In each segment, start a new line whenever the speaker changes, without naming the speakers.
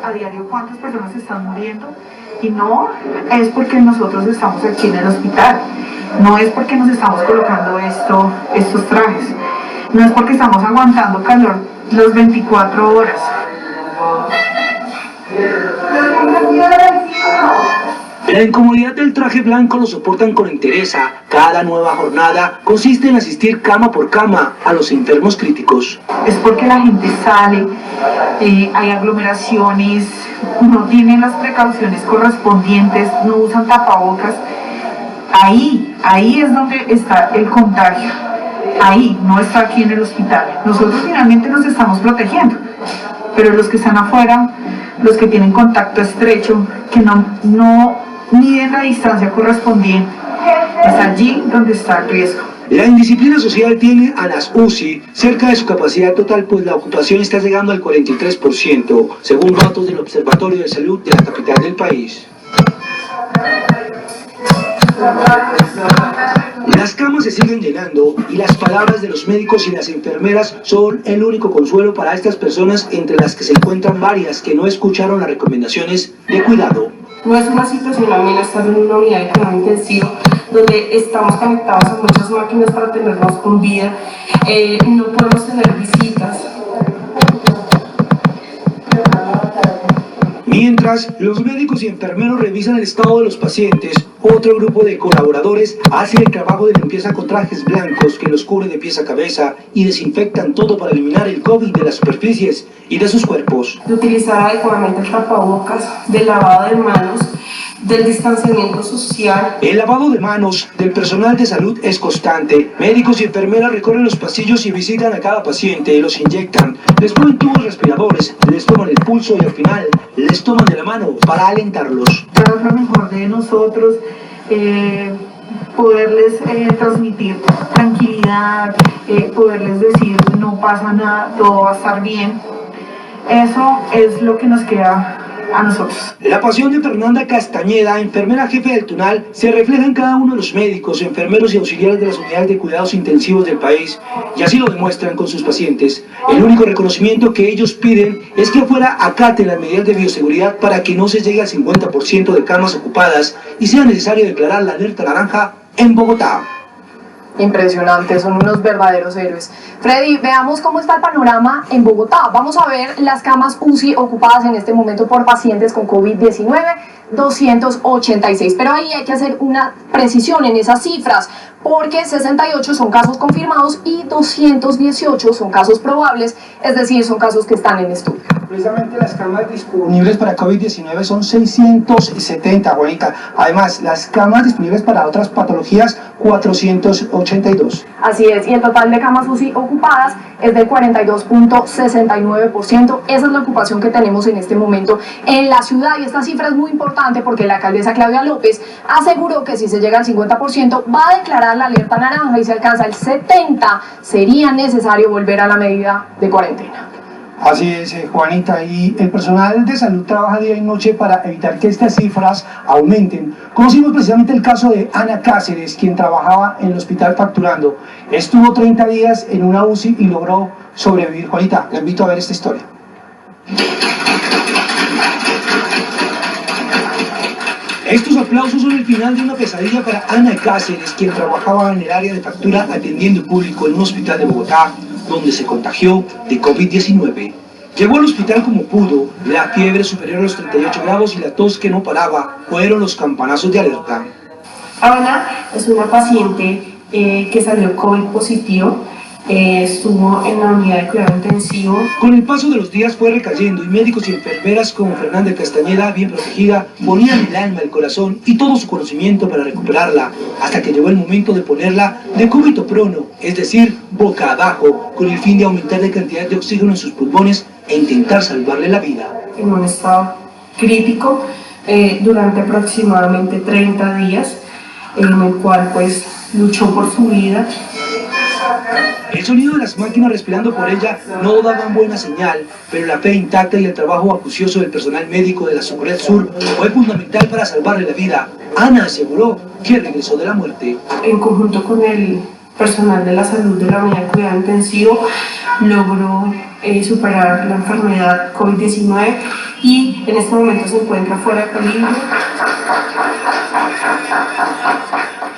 a diario cuántas personas están muriendo, y no es porque nosotros estamos aquí en el hospital, no es porque nos estamos colocando estos trajes, no es porque estamos aguantando calor las 24 horas.
La incomodidad del traje blanco lo soportan con entereza. Cada nueva jornada consiste en asistir cama por cama a los enfermos críticos.
Es porque la gente sale, hay aglomeraciones, no tienen las precauciones correspondientes, no usan tapabocas. Ahí es donde está el contagio. Ahí, no está aquí en el hospital. Nosotros finalmente nos estamos protegiendo, pero los que están afuera, los que tienen contacto estrecho, que no miden la distancia correspondiente, es allí donde está el riesgo.
La indisciplina social tiene a las UCI cerca de su capacidad total, pues la ocupación está llegando al 43%, según datos del Observatorio de Salud de la capital del país. Las camas se siguen llenando y las palabras de los médicos y las enfermeras son el único consuelo para estas personas, entre las que se encuentran varias que no escucharon las recomendaciones de cuidado.
No es una situación amena estar en una unidad de cuidado intensivo donde estamos conectados a muchas máquinas para tenernos con vida, no podemos tener visitas.
Mientras los médicos y enfermeros revisan el estado de los pacientes, otro grupo de colaboradores hace el trabajo de limpieza con trajes blancos que los cubre de pies a cabeza y desinfectan todo para eliminar el COVID de las superficies y de sus cuerpos.
De utilizar adecuadamente el tapabocas, del lavado de manos, del distanciamiento social.
El lavado de manos del personal de salud es constante. Médicos y enfermeras recorren los pasillos y visitan a cada paciente, los inyectan, les ponen tubos respiradores, les toman el pulso y al final les toman de la mano para alentarlos.
Dar lo mejor de nosotros, poderles transmitir tranquilidad, poderles decir no pasa nada, todo va a estar bien. Eso es lo que nos queda a nosotros.
La pasión de Fernanda Castañeda, enfermera jefe del Tunal, se refleja en cada uno de los médicos, enfermeros y auxiliares de las unidades de cuidados intensivos del país, y así lo demuestran con sus pacientes. El único reconocimiento que ellos piden es que afuera acaten las medidas de bioseguridad para que no se llegue al 50% de camas ocupadas y sea necesario declarar la alerta naranja en Bogotá.
Impresionante, son unos verdaderos héroes. Freddy, veamos cómo está el panorama en Bogotá. Vamos a ver las camas UCI ocupadas en este momento por pacientes con COVID-19, 286. Pero ahí hay que hacer una precisión en esas cifras, porque 68 son casos confirmados y 218 son casos probables, es decir, son casos que están en estudio.
Precisamente las camas disponibles para COVID-19 son 670, Juanita. Además, las camas disponibles para otras patologías, 482.
Así es, y el total de camas UCI ocupadas es del 42.69%. Esa es la ocupación que tenemos en este momento en la ciudad, y esta cifra es muy importante porque la alcaldesa Claudia López aseguró que si se llega al 50% va a declarar la alerta naranja, y si alcanza el 70% sería necesario volver a la medida de cuarentena.
Así es, Juanita, y el personal de salud trabaja día y noche para evitar que estas cifras aumenten. Conocimos precisamente el caso de Ana Cáceres, quien trabajaba en el hospital facturando. Estuvo 30 días en una UCI y logró sobrevivir. Juanita, le invito a ver esta historia.
Estos aplausos son el final de una pesadilla para Ana Cáceres, quien trabajaba en el área de factura atendiendo al público en un hospital de Bogotá, donde se contagió de COVID-19. Llegó al hospital como pudo, la fiebre superior a los 38 grados y la tos que no paraba fueron los campanazos de alerta.
Ana es una paciente que salió COVID positivo, estuvo en la unidad de cuidado intensivo.
Con el paso de los días fue recayendo y médicos y enfermeras como Fernanda Castañeda, bien protegida, ponían el alma, el corazón y todo su conocimiento para recuperarla, hasta que llegó el momento de ponerla de cúbito prono, es decir, boca abajo, con el fin de aumentar la cantidad de oxígeno en sus pulmones e intentar salvarle la vida.
En un estado crítico durante aproximadamente 30 días, en el cual pues luchó por su vida.
El sonido de las máquinas respirando por ella no daban buena señal, pero la fe intacta y el trabajo acucioso del personal médico de la Socorred Sur fue fundamental para salvarle la vida. Ana aseguró que regresó de la muerte.
En conjunto con el personal de la salud de la unidad de cuidado intensivo, logró superar la enfermedad COVID-19 y en este momento se encuentra fuera de peligro.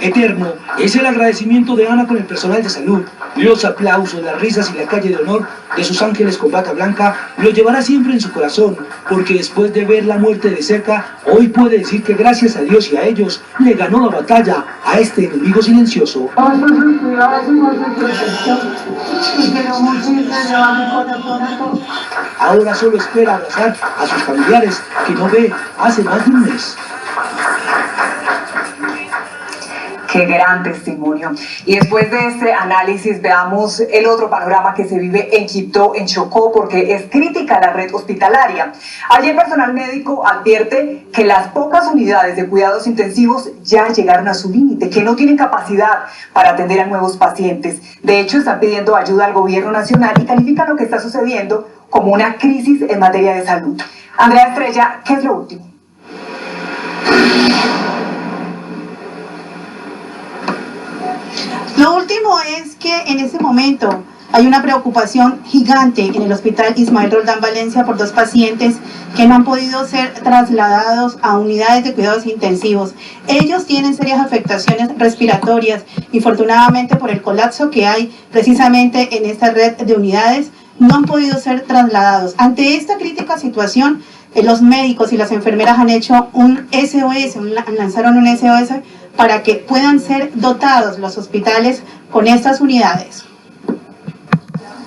Eterno es el agradecimiento de Ana con el personal de salud. Los aplausos, las risas y la calle de honor de sus ángeles con bata blanca lo llevará siempre en su corazón, porque después de ver la muerte de cerca, hoy puede decir que gracias a Dios y a ellos le ganó la batalla a este enemigo silencioso. Ahora solo espera abrazar a sus familiares que no ve hace más de un mes.
Qué gran testimonio. Y después de este análisis, veamos el otro panorama que se vive en Quibdó, en Chocó, porque es crítica la red hospitalaria. Allí el personal médico advierte que las pocas unidades de cuidados intensivos ya llegaron a su límite, que no tienen capacidad para atender a nuevos pacientes. De hecho, están pidiendo ayuda al gobierno nacional y califican lo que está sucediendo como una crisis en materia de salud. Andrea Estrella, ¿qué es lo último?
Lo último es que en este momento hay una preocupación gigante en el Hospital Ismael Roldán Valencia por 2 pacientes que no han podido ser trasladados a unidades de cuidados intensivos. Ellos tienen serias afectaciones respiratorias y infortunadamente por el colapso que hay precisamente en esta red de unidades no han podido ser trasladados. Ante esta crítica situación, los médicos y las enfermeras han hecho un SOS, lanzaron un SOS para que puedan ser dotados los hospitales con estas unidades.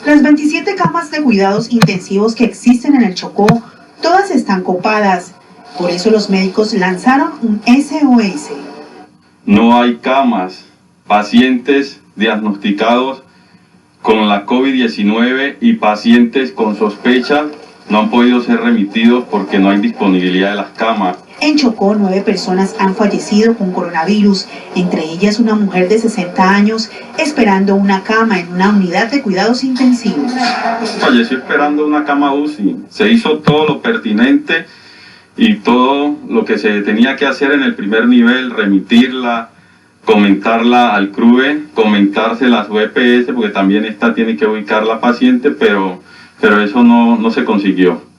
Las 27 camas de cuidados intensivos que existen en el Chocó, todas están copadas. Por eso los médicos lanzaron un SOS.
No hay camas, pacientes diagnosticados con la COVID-19 y pacientes con sospecha no han podido ser remitidos porque no hay disponibilidad de las camas.
En Chocó, 9 personas han fallecido con coronavirus, entre ellas una mujer de 60 años esperando una cama en una unidad de cuidados intensivos.
Falleció esperando una cama UCI. Se hizo todo lo pertinente y todo lo que se tenía que hacer en el primer nivel, remitirla, comentarla al CRUE, comentársela a su EPS, porque también esta tiene que ubicar la paciente, pero eso no se consiguió.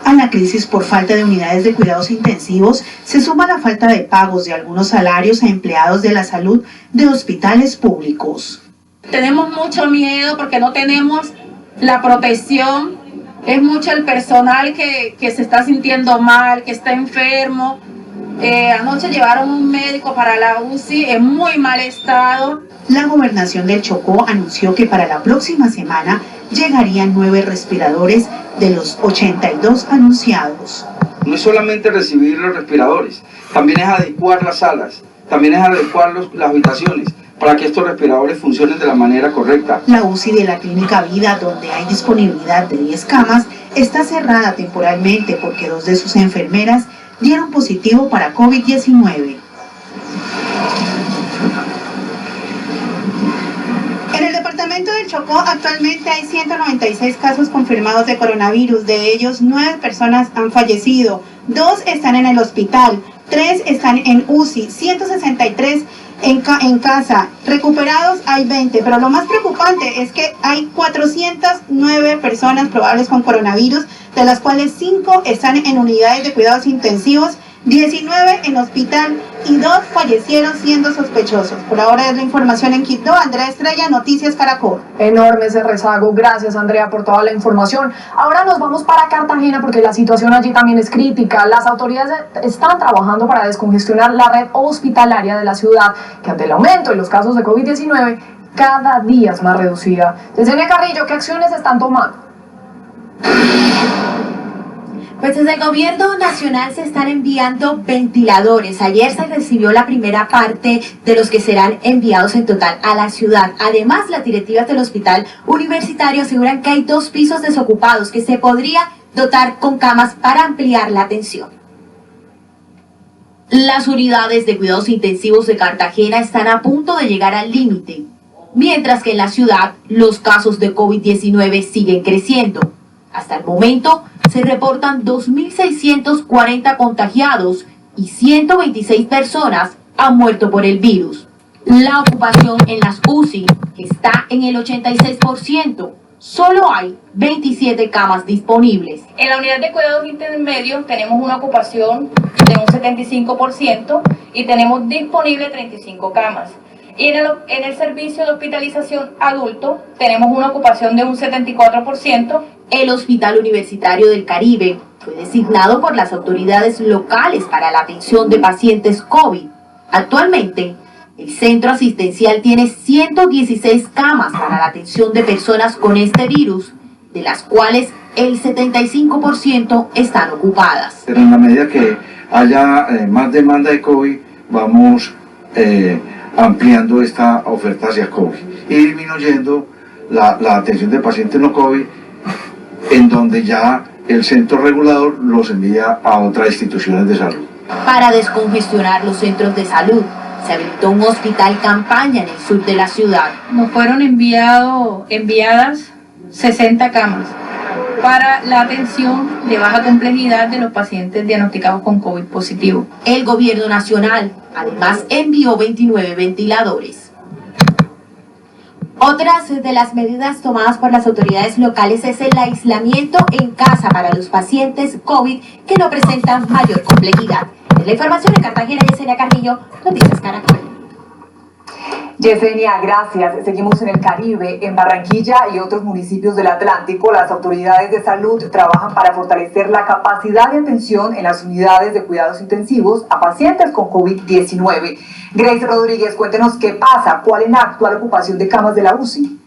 A la crisis por falta de unidades de cuidados intensivos se suma la falta de pagos de algunos salarios a empleados de la salud de hospitales públicos.
Tenemos mucho miedo porque no tenemos la protección, es mucho el personal que se está sintiendo mal, que está enfermo. Anoche llevaron un médico para la UCI en muy mal estado.
La gobernación del Chocó anunció que para la próxima semana llegarían 9 respiradores de los 82 anunciados.
No es solamente recibir los respiradores, también es adecuar las salas, también es adecuar las habitaciones para que estos respiradores funcionen de la manera correcta.
La UCI de la Clínica Vida, donde hay disponibilidad de 10 camas, está cerrada temporalmente porque 2 de sus enfermeras dieron positivo para COVID-19. En el departamento del Chocó actualmente hay 196 casos confirmados de coronavirus, de ellos 9 personas han fallecido, 2 están en el hospital, 3 están en UCI, 163 en casa, recuperados hay 20, pero lo más preocupante es que hay 409 personas probables con coronavirus, de las cuales 5 están en unidades de cuidados intensivos, 19 en hospital y 2 fallecieron siendo sospechosos. Por ahora es la información en Quibdó. Andrea Estrella, Noticias Caracol.
Enorme ese rezago. Gracias, Andrea, por toda la información. Ahora nos vamos para Cartagena porque la situación allí también es crítica. Las autoridades están trabajando para descongestionar la red hospitalaria de la ciudad, que ante el aumento de los casos de COVID-19 cada día es más reducida. Yesenia Carrillo, ¿qué acciones están tomando?
Pues desde el gobierno nacional se están enviando ventiladores. Ayer se recibió la primera parte de los que serán enviados en total a la ciudad. Además, las directivas del hospital universitario aseguran que hay 2 pisos desocupados que se podría dotar con camas para ampliar la atención. Las unidades de cuidados intensivos de Cartagena están a punto de llegar al límite, mientras que en la ciudad los casos de COVID-19 siguen creciendo. Hasta el momento se reportan 2.640 contagiados y 126 personas han muerto por el virus. La ocupación en las UCI está en el 86%, solo hay 27 camas disponibles.
En la unidad de cuidados intermedios tenemos una ocupación de un 75% y tenemos disponible 35 camas. Y en el servicio de hospitalización adulto tenemos una ocupación de un 74%.
El Hospital Universitario del Caribe fue designado por las autoridades locales para la atención de pacientes COVID. Actualmente, el centro asistencial tiene 116 camas para la atención de personas con este virus, de las cuales el 75% están ocupadas.
Pero en la medida que haya más demanda de COVID, vamos ampliando esta oferta hacia COVID y disminuyendo la atención de pacientes no COVID, en donde ya el centro regulador los envía a otras instituciones de salud.
Para descongestionar los centros de salud, se habilitó un hospital campaña en el sur de la ciudad.
Nos fueron enviadas 60 camas para la atención de baja complejidad de los pacientes diagnosticados con COVID positivo.
El gobierno nacional además envió 29 ventiladores. Otras de las medidas tomadas por las autoridades locales es el aislamiento en casa para los pacientes COVID que no presentan mayor complejidad. Es la información en Cartagena, Yesenia Carrillo, Noticias Caracol.
Yesenia, gracias. Seguimos en el Caribe, en Barranquilla y otros municipios del Atlántico. Las autoridades de salud trabajan para fortalecer la capacidad de atención en las unidades de cuidados intensivos a pacientes con COVID-19. Grace Rodríguez, cuéntenos qué pasa, cuál es la actual ocupación de camas de la UCI.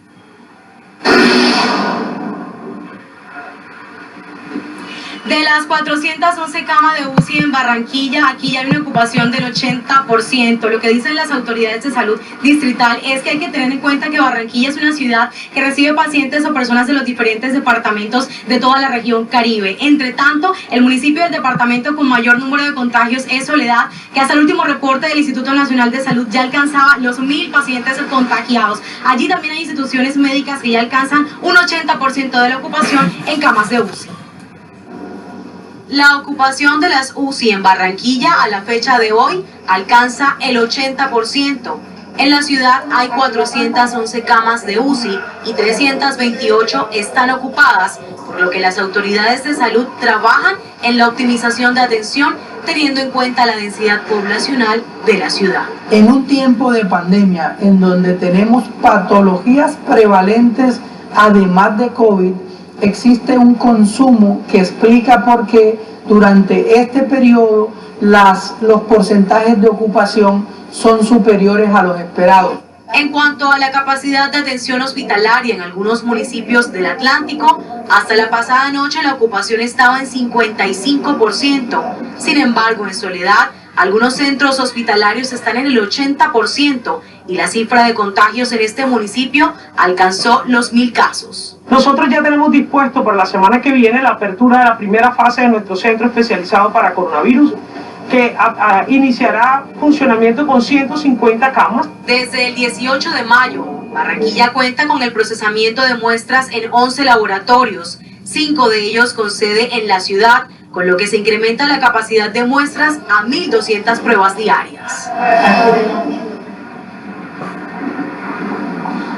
De las 411 camas de UCI en Barranquilla, aquí ya hay una ocupación del 80%. Lo que dicen las autoridades de salud distrital es que hay que tener en cuenta que Barranquilla es una ciudad que recibe pacientes o personas de los diferentes departamentos de toda la región Caribe. Entre tanto, el municipio del departamento con mayor número de contagios es Soledad, que hasta el último reporte del Instituto Nacional de Salud ya alcanzaba los 1.000 pacientes contagiados. Allí también hay instituciones médicas que ya alcanzan un 80% de la ocupación en camas de UCI. La ocupación de las UCI en Barranquilla a la fecha de hoy alcanza el 80%. En la ciudad hay 411 camas de UCI y 328 están ocupadas, por lo que las autoridades de salud trabajan en la optimización de atención teniendo en cuenta la densidad poblacional de la ciudad.
En un tiempo de pandemia en donde tenemos patologías prevalentes además de COVID, existe un consumo que explica por qué durante este periodo los porcentajes de ocupación son superiores a los esperados.
En cuanto a la capacidad de atención hospitalaria en algunos municipios del Atlántico, hasta la pasada noche la ocupación estaba en 55%. Sin embargo, en Soledad, algunos centros hospitalarios están en el 80% y la cifra de contagios en este municipio alcanzó los 1.000 casos.
Nosotros ya tenemos dispuesto para la semana que viene la apertura de la primera fase de nuestro centro especializado para coronavirus, que iniciará funcionamiento con 150 camas.
Desde el 18 de mayo, Barranquilla cuenta con el procesamiento de muestras en 11 laboratorios, 5 de ellos con sede en la ciudad, con lo que se incrementa la capacidad de muestras a 1.200 pruebas diarias.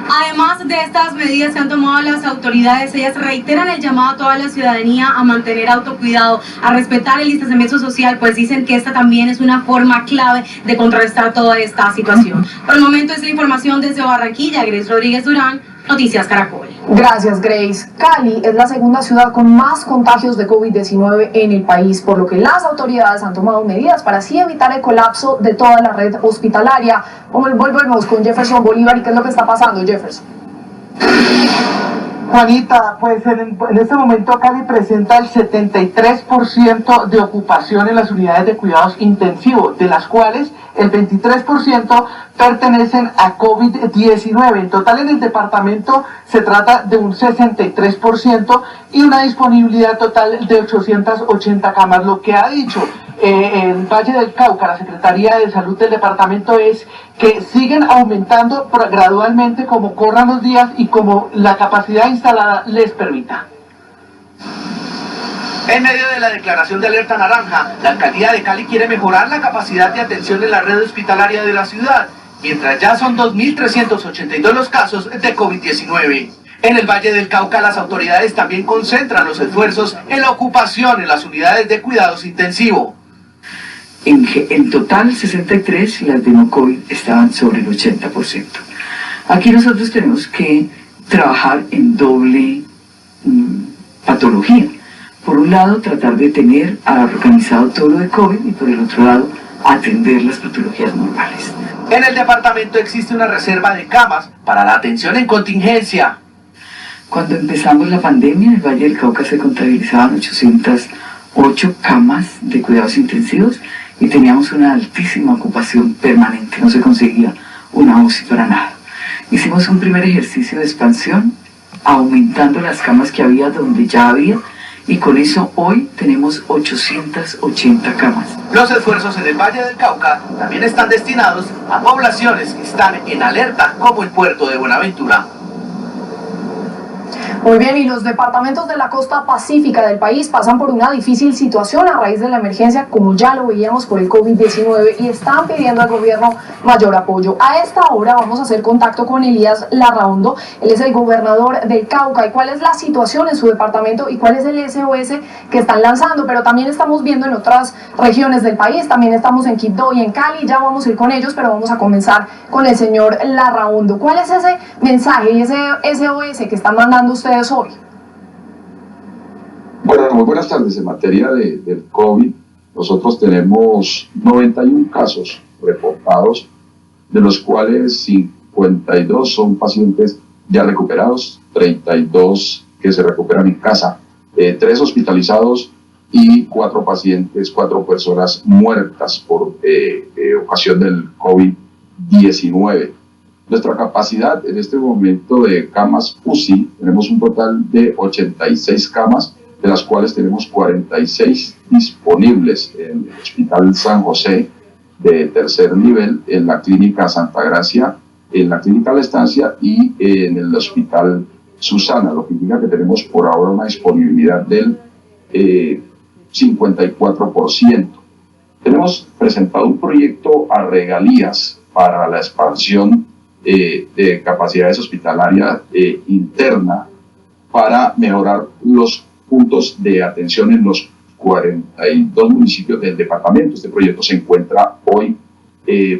Además de estas medidas que han tomado las autoridades, ellas reiteran el llamado a toda la ciudadanía a mantener autocuidado, a respetar el distanciamiento social, pues dicen que esta también es una forma clave de contrarrestar toda esta situación. Por el momento es la información desde Barranquilla. Grace Rodríguez Durán, Noticias Caracol.
Gracias, Grace. Cali es la segunda ciudad con más contagios de COVID-19 en el país, por lo que las autoridades han tomado medidas para así evitar el colapso de toda la red hospitalaria. Volvemos con Jefferson Bolívar y qué es lo que está pasando, Jefferson.
Juanita, pues en este momento Cali presenta el 73% de ocupación en las unidades de cuidados intensivos, de las cuales el 23% pertenecen a COVID-19. En total en el departamento se trata de un 63% y una disponibilidad total de 880 camas. Lo que ha dicho el Valle del Cauca, la Secretaría de Salud del departamento, es que siguen aumentando gradualmente como corran los días y como la capacidad instalada les permita.
En medio de la declaración de alerta naranja, la alcaldía de Cali quiere mejorar la capacidad de atención en la red hospitalaria de la ciudad, mientras ya son 2.382 los casos de COVID-19. En el Valle del Cauca, las autoridades también concentran los esfuerzos en la ocupación en las unidades de cuidados intensivos.
En total, 63, las de no COVID estaban sobre el 80%. Aquí nosotros tenemos que trabajar en doble patología. Por un lado, tratar de tener organizado todo lo de COVID y por el otro lado, atender las patologías normales.
En el departamento existe una reserva de camas para la atención en contingencia.
Cuando empezamos la pandemia, en el Valle del Cauca se contabilizaban 808 camas de cuidados intensivos y teníamos una altísima ocupación permanente, no se conseguía una UCI para nada. Hicimos un primer ejercicio de expansión, aumentando las camas que había donde ya había, y con eso hoy tenemos 880 camas.
Los esfuerzos en el Valle del Cauca también están destinados a poblaciones que están en alerta, como el puerto de Buenaventura.
Muy bien, y los departamentos de la costa pacífica del país pasan por una difícil situación a raíz de la emergencia, como ya lo veíamos por el COVID-19, y están pidiendo al gobierno mayor apoyo. A esta hora vamos a hacer contacto con Elías Larraondo, él es el gobernador del Cauca. ¿Y cuál es la situación en su departamento y cuál es el SOS que están lanzando? Pero también estamos viendo en otras regiones del país, también estamos en Quibdó y en Cali, ya vamos a ir con ellos, pero vamos a comenzar con el señor Larraondo. ¿Cuál es ese mensaje y ese SOS que están mandando ustedes hoy?
Bueno, muy buenas tardes. En materia del COVID, nosotros tenemos 91 casos reportados, de los cuales 52 son pacientes ya recuperados, 32 que se recuperan en casa, 3 hospitalizados y 4 pacientes, 4 personas muertas por ocasión del COVID-19. Nuestra capacidad en este momento de camas UCI, tenemos un total de 86 camas, de las cuales tenemos 46 disponibles en el Hospital San José de tercer nivel, en la Clínica Santa Gracia, en la Clínica La Estancia y en el Hospital Susana, lo que indica que tenemos por ahora una disponibilidad del 54%. Tenemos presentado un proyecto a regalías para la expansión de capacidades hospitalarias interna para mejorar los puntos de atención en los 42 municipios del departamento. Este proyecto se encuentra hoy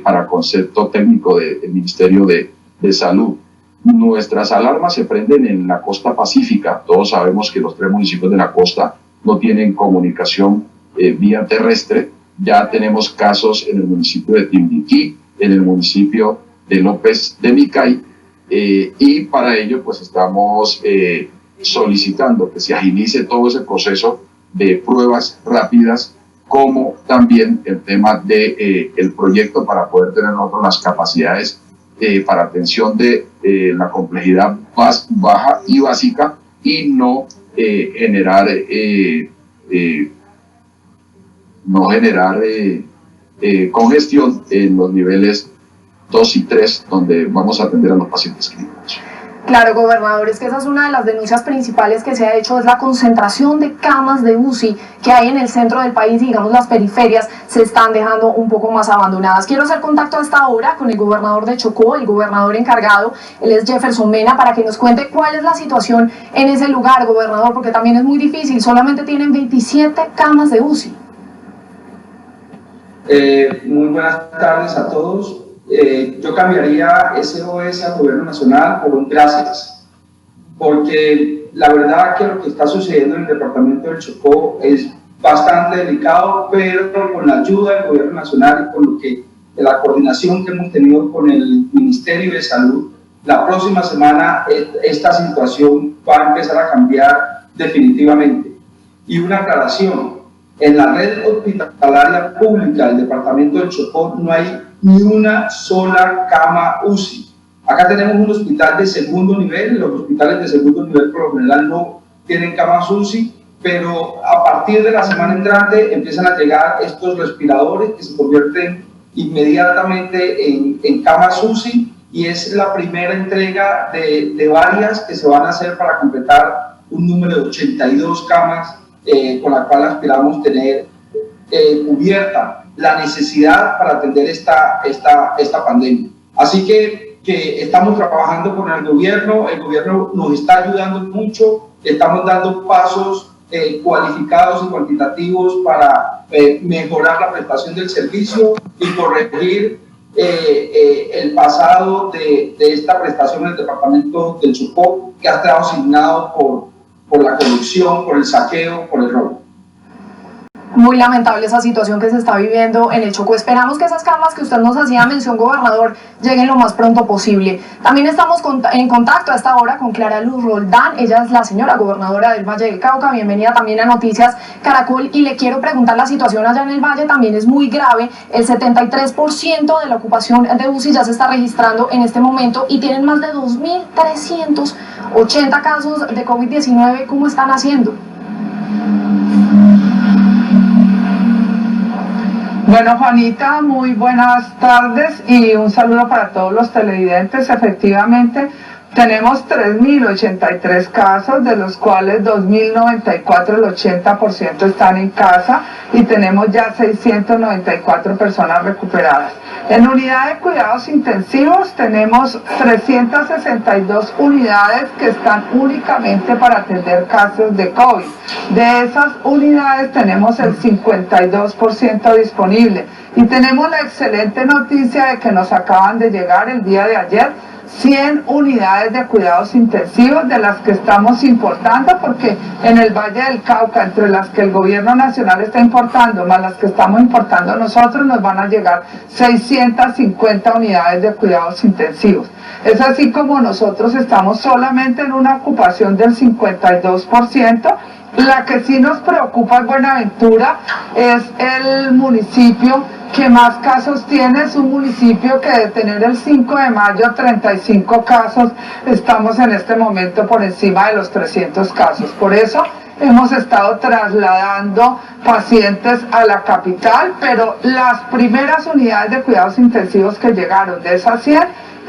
para concepto técnico del Ministerio de Salud. Nuestras alarmas se prenden en la costa pacífica. Todos sabemos que los 3 municipios de la costa no tienen comunicación vía terrestre. Ya tenemos casos en el municipio de Timbiquí, en el municipio de López de Micay, y para ello pues estamos solicitando que se agilice todo ese proceso de pruebas rápidas, como también el tema de el proyecto para poder tener nosotros las capacidades para atención de la complejidad baja y básica, y no generar congestión en los niveles 2 y 3, donde vamos a atender a los pacientes clínicos.
Claro, gobernador, es que esa es una de las denuncias principales que se ha hecho, es la concentración de camas de UCI que hay en el centro del país, y digamos las periferias se están dejando un poco más abandonadas. Quiero hacer contacto a esta hora con el gobernador de Chocó, el gobernador encargado, él es Jefferson Mena, para que nos cuente cuál es la situación en ese lugar, gobernador, porque también es muy difícil, solamente tienen 27 camas de UCI.
Muy buenas tardes a todos. Yo cambiaría SOS al gobierno nacional por un gracias, porque la verdad que lo que está sucediendo en el departamento del Chocó es bastante delicado, pero con la ayuda del gobierno nacional y con lo que, de la coordinación que hemos tenido con el Ministerio de Salud, la próxima semana esta situación va a empezar a cambiar definitivamente. Y una aclaración: en la red hospitalaria pública del departamento del Chocó no hay ni una sola cama UCI. Acá tenemos un hospital de segundo nivel. Los hospitales de segundo nivel por lo general no tienen camas UCI, pero a partir de la semana entrante empiezan a llegar estos respiradores que se convierten inmediatamente en camas UCI, y es la primera entrega de varias que se van a hacer para completar un número de 82 camas con la cual aspiramos tener cubierta la necesidad para atender esta pandemia. Así que que estamos trabajando con el gobierno nos está ayudando mucho, estamos dando pasos cualificados y cuantitativos para mejorar la prestación del servicio y corregir el pasado de esta prestación en el departamento del Chocó, que ha estado asignado por la corrupción, por el saqueo, por el robo.
Muy lamentable esa situación que se está viviendo en el Chocó. Esperamos que esas camas que usted nos hacía mención, gobernador, lleguen lo más pronto posible. También estamos en contacto a esta hora con Clara Luz Roldán. Ella es la señora gobernadora del Valle del Cauca. Bienvenida también a Noticias Caracol. Y le quiero preguntar, la situación allá en el Valle también es muy grave. El 73% de la ocupación de UCI ya se está registrando en este momento y tienen más de 2.380 casos de COVID-19. ¿Cómo están haciendo?
Bueno, Juanita, muy buenas tardes y un saludo para todos los televidentes. Efectivamente, tenemos 3.083 casos, de los cuales 2.094, el 80% están en casa, y tenemos ya 694 personas recuperadas. En unidad de cuidados intensivos tenemos 362 unidades que están únicamente para atender casos de COVID. De esas unidades tenemos el 52% disponible. Y tenemos la excelente noticia de que nos acaban de llegar el día de ayer 100 unidades de cuidados intensivos, de las que estamos importando, porque en el Valle del Cauca, entre las que el gobierno nacional está importando, más las que estamos importando nosotros, nos van a llegar 650 unidades de cuidados intensivos. Es así como nosotros estamos solamente en una ocupación del 52%. La que sí nos preocupa es Buenaventura, es el municipio que más casos tiene. Es un municipio que de tener el 5 de mayo 35 casos, estamos en este momento por encima de los 300 casos. Por eso hemos estado trasladando pacientes a la capital, pero las primeras unidades de cuidados intensivos que llegaron, de esas 100,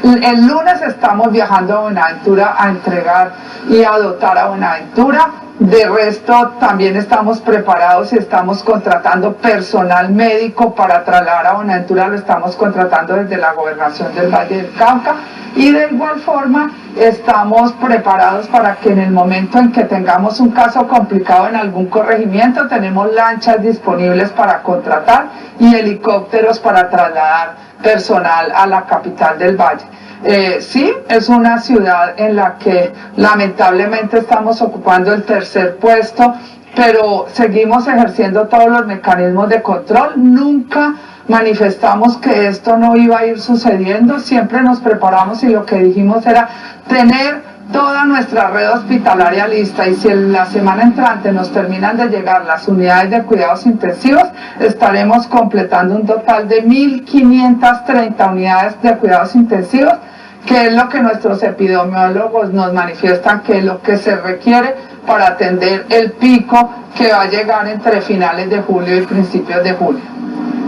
el lunes estamos viajando a Buenaventura a entregar y a dotar a Buenaventura. De resto, también estamos preparados y estamos contratando personal médico para trasladar a Buenaventura. Lo estamos contratando desde la Gobernación del Valle del Cauca, y de igual forma estamos preparados para que en el momento en que tengamos un caso complicado en algún corregimiento, tenemos lanchas disponibles para contratar y helicópteros para trasladar personal a la capital del Valle. Sí, es una ciudad en la que lamentablemente estamos ocupando el tercer puesto, pero seguimos ejerciendo todos los mecanismos de control. Nunca manifestamos que esto no iba a ir sucediendo, siempre nos preparamos y lo que dijimos era tener toda nuestra red hospitalaria lista, y si en la semana entrante nos terminan de llegar las unidades de cuidados intensivos, estaremos completando un total de 1.530 unidades de cuidados intensivos, que es lo que nuestros epidemiólogos nos manifiestan que es lo que se requiere para atender el pico que va a llegar entre finales de julio y principios de julio.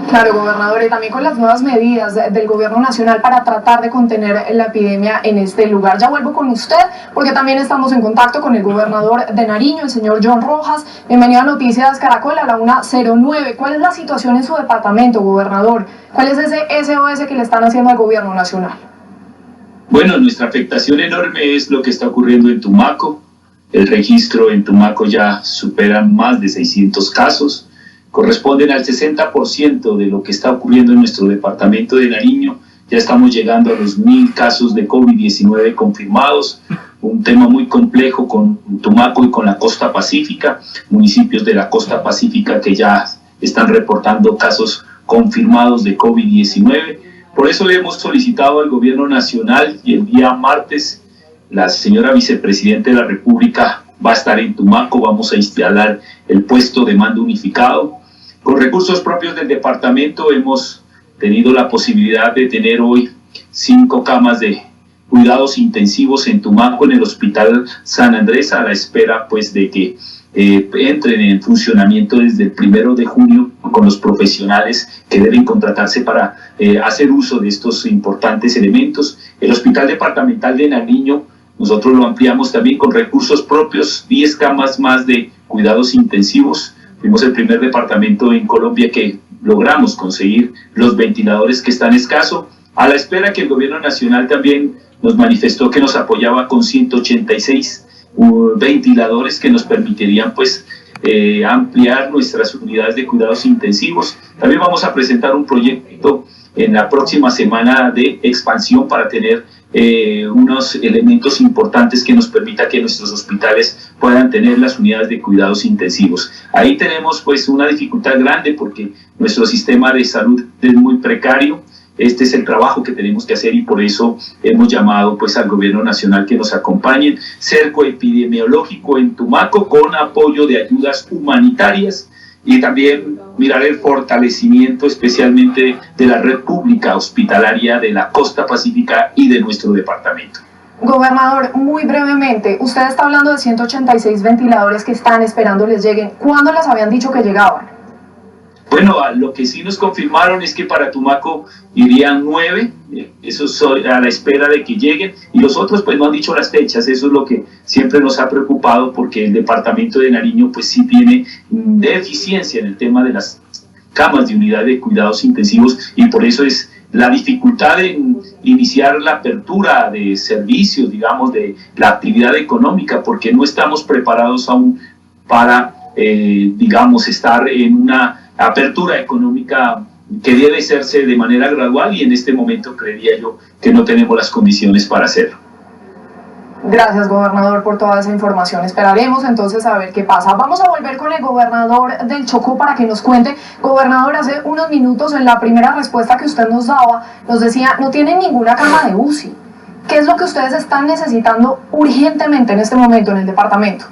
Claro, gobernador, y también con las nuevas medidas del gobierno nacional para tratar de contener la epidemia en este lugar. Ya vuelvo con usted, porque también estamos en contacto con el gobernador de Nariño, el señor John Rojas. Bienvenido a Noticias Caracol a la 1:09. ¿Cuál es la situación en su departamento, gobernador? ¿Cuál es ese SOS que le están haciendo al gobierno nacional?
Bueno, nuestra afectación enorme es lo que está ocurriendo en Tumaco. El registro en Tumaco ya supera más de 600 casos. Corresponden al 60% de lo que está ocurriendo en nuestro departamento de Nariño. Ya estamos llegando a los 1.000 casos de COVID-19 confirmados, un tema muy complejo con Tumaco y con la costa pacífica, municipios de la costa pacífica que ya están reportando casos confirmados de COVID-19. Por eso le hemos solicitado al gobierno nacional, y el día martes la señora vicepresidenta de la República va a estar en Tumaco. Vamos a instalar el puesto de mando unificado. Con recursos propios del departamento hemos tenido la posibilidad de tener hoy 5 camas de cuidados intensivos en Tumaco, en el Hospital San Andrés, a la espera pues de que entren en funcionamiento desde el 1 de junio con los profesionales que deben contratarse para hacer uso de estos importantes elementos. El Hospital Departamental de Nariño, nosotros lo ampliamos también con recursos propios, 10 camas más de cuidados intensivos. Fuimos el primer departamento en Colombia que logramos conseguir los ventiladores que están escasos, A la espera que el gobierno nacional también nos manifestó que nos apoyaba con 186 ventiladores que nos permitirían pues ampliar nuestras unidades de cuidados intensivos. También vamos a presentar un proyecto en la próxima semana de expansión para tener unos elementos importantes que nos permita que nuestros hospitales puedan tener las unidades de cuidados intensivos. Ahí tenemos pues una dificultad grande porque nuestro sistema de salud es muy precario. Este es el trabajo que tenemos que hacer y por eso hemos llamado pues al gobierno nacional que nos acompañen. Cerco epidemiológico en Tumaco con apoyo de ayudas humanitarias y también mirar el fortalecimiento especialmente de la red pública hospitalaria de la costa pacífica y de nuestro departamento.
Gobernador, muy brevemente, usted está hablando de 186 ventiladores que están esperando les lleguen. ¿Cuándo les habían dicho que llegaban?
Bueno, lo que sí nos confirmaron es que para Tumaco irían 9, eso a la espera de que lleguen, y los otros pues no han dicho las fechas. Eso es lo que siempre nos ha preocupado porque el departamento de Nariño pues sí tiene deficiencia en el tema de las camas de unidad de cuidados intensivos y por eso es la dificultad en iniciar la apertura de servicios, digamos, de la actividad económica, porque no estamos preparados aún para, digamos, estar en una apertura económica que debe hacerse de manera gradual y en este momento creería yo que no tenemos las condiciones para hacerlo.
Gracias, gobernador, por toda esa información. Esperaremos entonces a ver qué pasa. Vamos a volver con el gobernador del Chocó para que nos cuente. Gobernador, hace unos minutos en la primera respuesta que usted nos daba, nos decía, no tienen ninguna cama de UCI. ¿Qué es lo que ustedes están necesitando urgentemente en este momento en el departamento?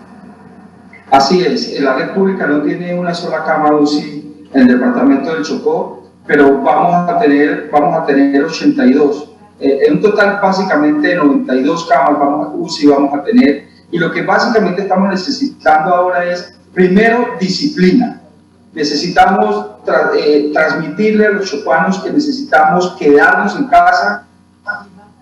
Así es, la red pública no tiene una sola cama UCI en el departamento del Chocó, pero vamos a tener 82. En un total básicamente 92 camas UCI vamos a tener, y lo que básicamente estamos necesitando ahora es, primero, disciplina. Necesitamos transmitirle a los chocuanos que necesitamos quedarnos en casa.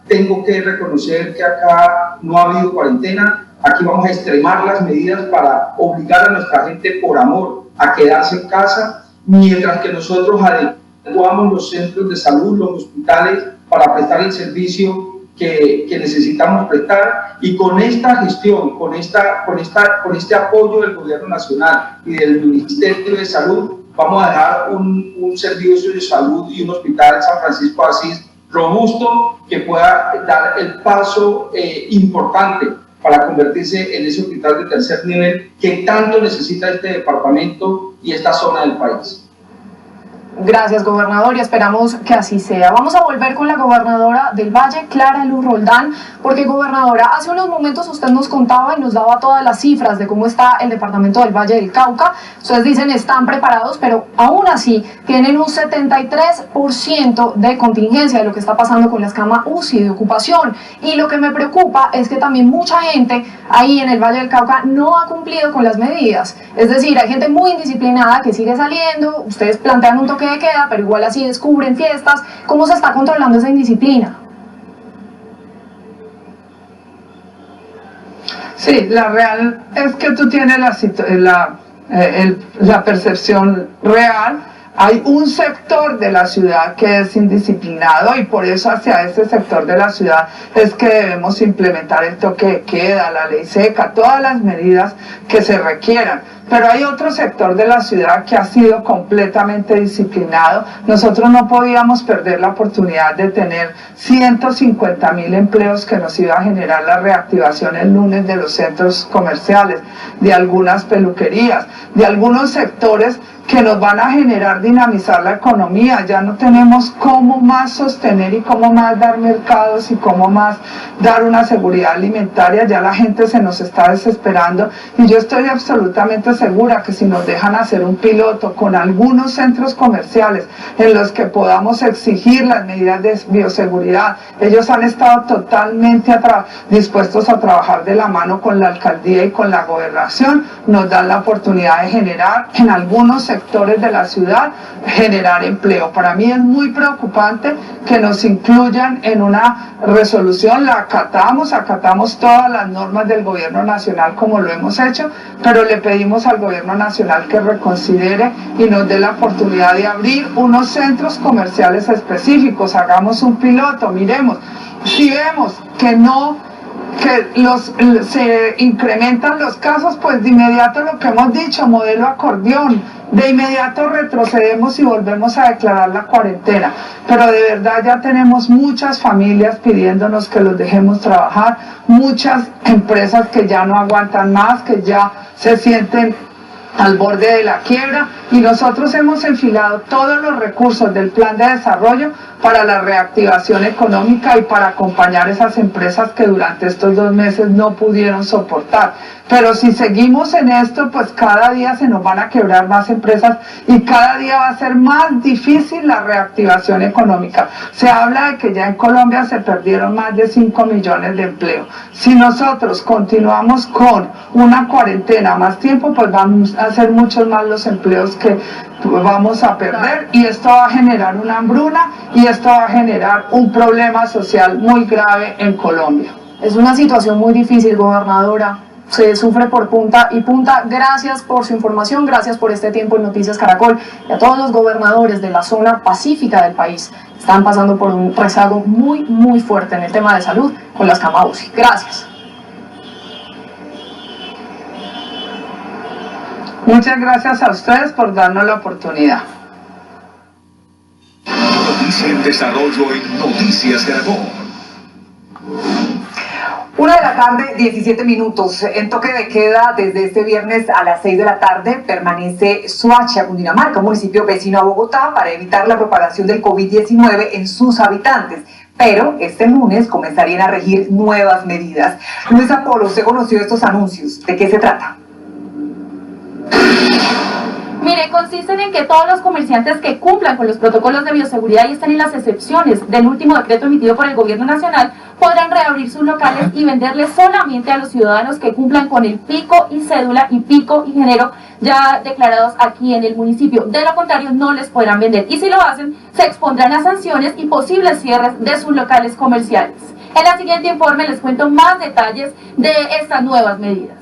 Tengo que reconocer que acá no ha habido cuarentena. Aquí vamos a extremar las medidas para obligar a nuestra gente por amor a quedarse en casa, mientras que nosotros adecuamos los centros de salud, los hospitales, para prestar el servicio que necesitamos prestar. Y con esta gestión, con este apoyo del Gobierno Nacional y del Ministerio de Salud, vamos a dejar un servicio de salud y un hospital en San Francisco de Asís robusto que pueda dar el paso importante para convertirse en ese hospital de tercer nivel que tanto necesita este departamento y esta zona del país.
Gracias, gobernador, y esperamos que así sea. Vamos a volver con la gobernadora del Valle, Clara Luz Roldán, porque, gobernadora, hace unos momentos usted nos contaba y nos daba todas las cifras de cómo está el departamento del Valle del Cauca. Ustedes dicen están preparados, pero aún así tienen un 73% de contingencia de lo que está pasando con las camas UCI de ocupación. Y lo que me preocupa es que también mucha gente ahí en el Valle del Cauca no ha cumplido con las medidas. Es decir, hay gente muy indisciplinada que sigue saliendo, ustedes plantean un toque de queda, pero igual así descubren fiestas. ¿Cómo se está controlando esa indisciplina?
Sí, la real es que tú tienes la percepción real. Hay un sector de la ciudad que es indisciplinado y por eso hacia ese sector de la ciudad es que debemos implementar el toque de queda, la ley seca, todas las medidas que se requieran. Pero hay otro sector de la ciudad que ha sido completamente disciplinado. Nosotros no podíamos perder la oportunidad de tener 150.000 empleos que nos iba a generar la reactivación el lunes de los centros comerciales, de algunas peluquerías, de algunos sectores que nos van a generar dinamizar la economía. Ya no tenemos cómo más sostener y cómo más dar mercados y cómo más dar una seguridad alimentaria. Ya la gente se nos está desesperando y yo estoy absolutamente segura que si nos dejan hacer un piloto con algunos centros comerciales en los que podamos exigir las medidas de bioseguridad, ellos han estado totalmente dispuestos a trabajar de la mano con la alcaldía y con la gobernación, nos dan la oportunidad de generar en algunos sectores sectores de la ciudad generar empleo. Para mí es muy preocupante que nos incluyan en una resolución, la acatamos todas las normas del gobierno nacional como lo hemos hecho, pero le pedimos al gobierno nacional que reconsidere y nos dé la oportunidad de abrir unos centros comerciales específicos, hagamos un piloto, miremos, si vemos que se incrementan los casos, pues de inmediato lo que hemos dicho, modelo acordeón, de inmediato retrocedemos y volvemos a declarar la cuarentena, pero de verdad ya tenemos muchas familias pidiéndonos que los dejemos trabajar, muchas empresas que ya no aguantan más, que ya se sienten al borde de la quiebra, y nosotros hemos enfilado todos los recursos del plan de desarrollo para la reactivación económica y para acompañar esas empresas que durante estos 2 meses no pudieron soportar. Pero si seguimos en esto, pues cada día se nos van a quebrar más empresas y cada día va a ser más difícil la reactivación económica. Se habla de que ya en Colombia se perdieron más de 5 millones de empleos. Si nosotros continuamos con una cuarentena más tiempo, pues vamos a ser muchos más los empleos que vamos a perder, y esto va a generar una hambruna y esto va a generar un problema social muy grave en Colombia.
Es una situación muy difícil, gobernadora. Se sufre por punta y punta. Gracias por su información, gracias por este tiempo en Noticias Caracol, y a todos los gobernadores de la zona pacífica del país. Están pasando por un rezago muy fuerte en el tema de salud con las camas UCI. Gracias.
Muchas gracias a ustedes por darnos la oportunidad.
Noticia en desarrollo en Noticias Caracol.
1 de la tarde, 17 minutos. En toque de queda desde este viernes a las 6 de la tarde permanece Soacha, Cundinamarca, un municipio vecino a Bogotá, para evitar la propagación del COVID-19 en sus habitantes. Pero este lunes comenzarían a regir nuevas medidas. Luis Apolo, usted conoció estos anuncios. ¿De qué se trata?
Mire, consisten en que todos los comerciantes que cumplan con los protocolos de bioseguridad y estén en las excepciones del último decreto emitido por el gobierno nacional podrán reabrir sus locales y venderles solamente a los ciudadanos que cumplan con el pico y cédula y pico y género ya declarados aquí en el municipio. De lo contrario, no les podrán vender, y si lo hacen, se expondrán a sanciones y posibles cierres de sus locales comerciales. En el siguiente informe les cuento más detalles de estas nuevas medidas.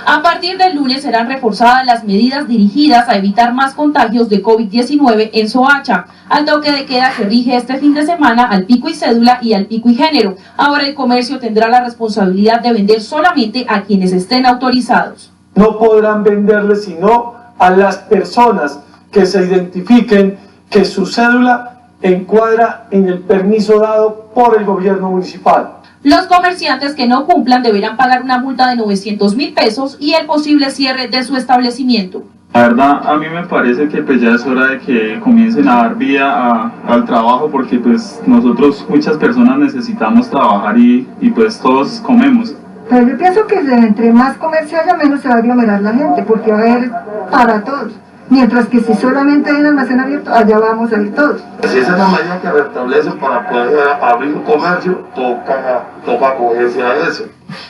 A partir del lunes serán reforzadas las medidas dirigidas a evitar más contagios de COVID-19 en Soacha. Al toque de queda que rige este fin de semana al pico y cédula y al pico y género. Ahora el comercio tendrá la responsabilidad de vender solamente a quienes estén autorizados.
No podrán venderle sino a las personas que se identifiquen que su cédula encuadra en el permiso dado por el gobierno municipal.
Los comerciantes que no cumplan deberán pagar una multa de 900.000 pesos y el posible cierre de su establecimiento.
La verdad, a mí me parece que pues ya es hora de que comiencen a dar vida al trabajo, porque pues nosotros, muchas personas, necesitamos trabajar y pues todos comemos.
Pero yo pienso que entre más comercio haya, menos se va a aglomerar la gente, porque va a haber para todos. Mientras que si solamente hay un almacén abierto, allá vamos a ir todos.
Si esa es la medida que restablecen para poder abrir un comercio, toca acogerse a eso.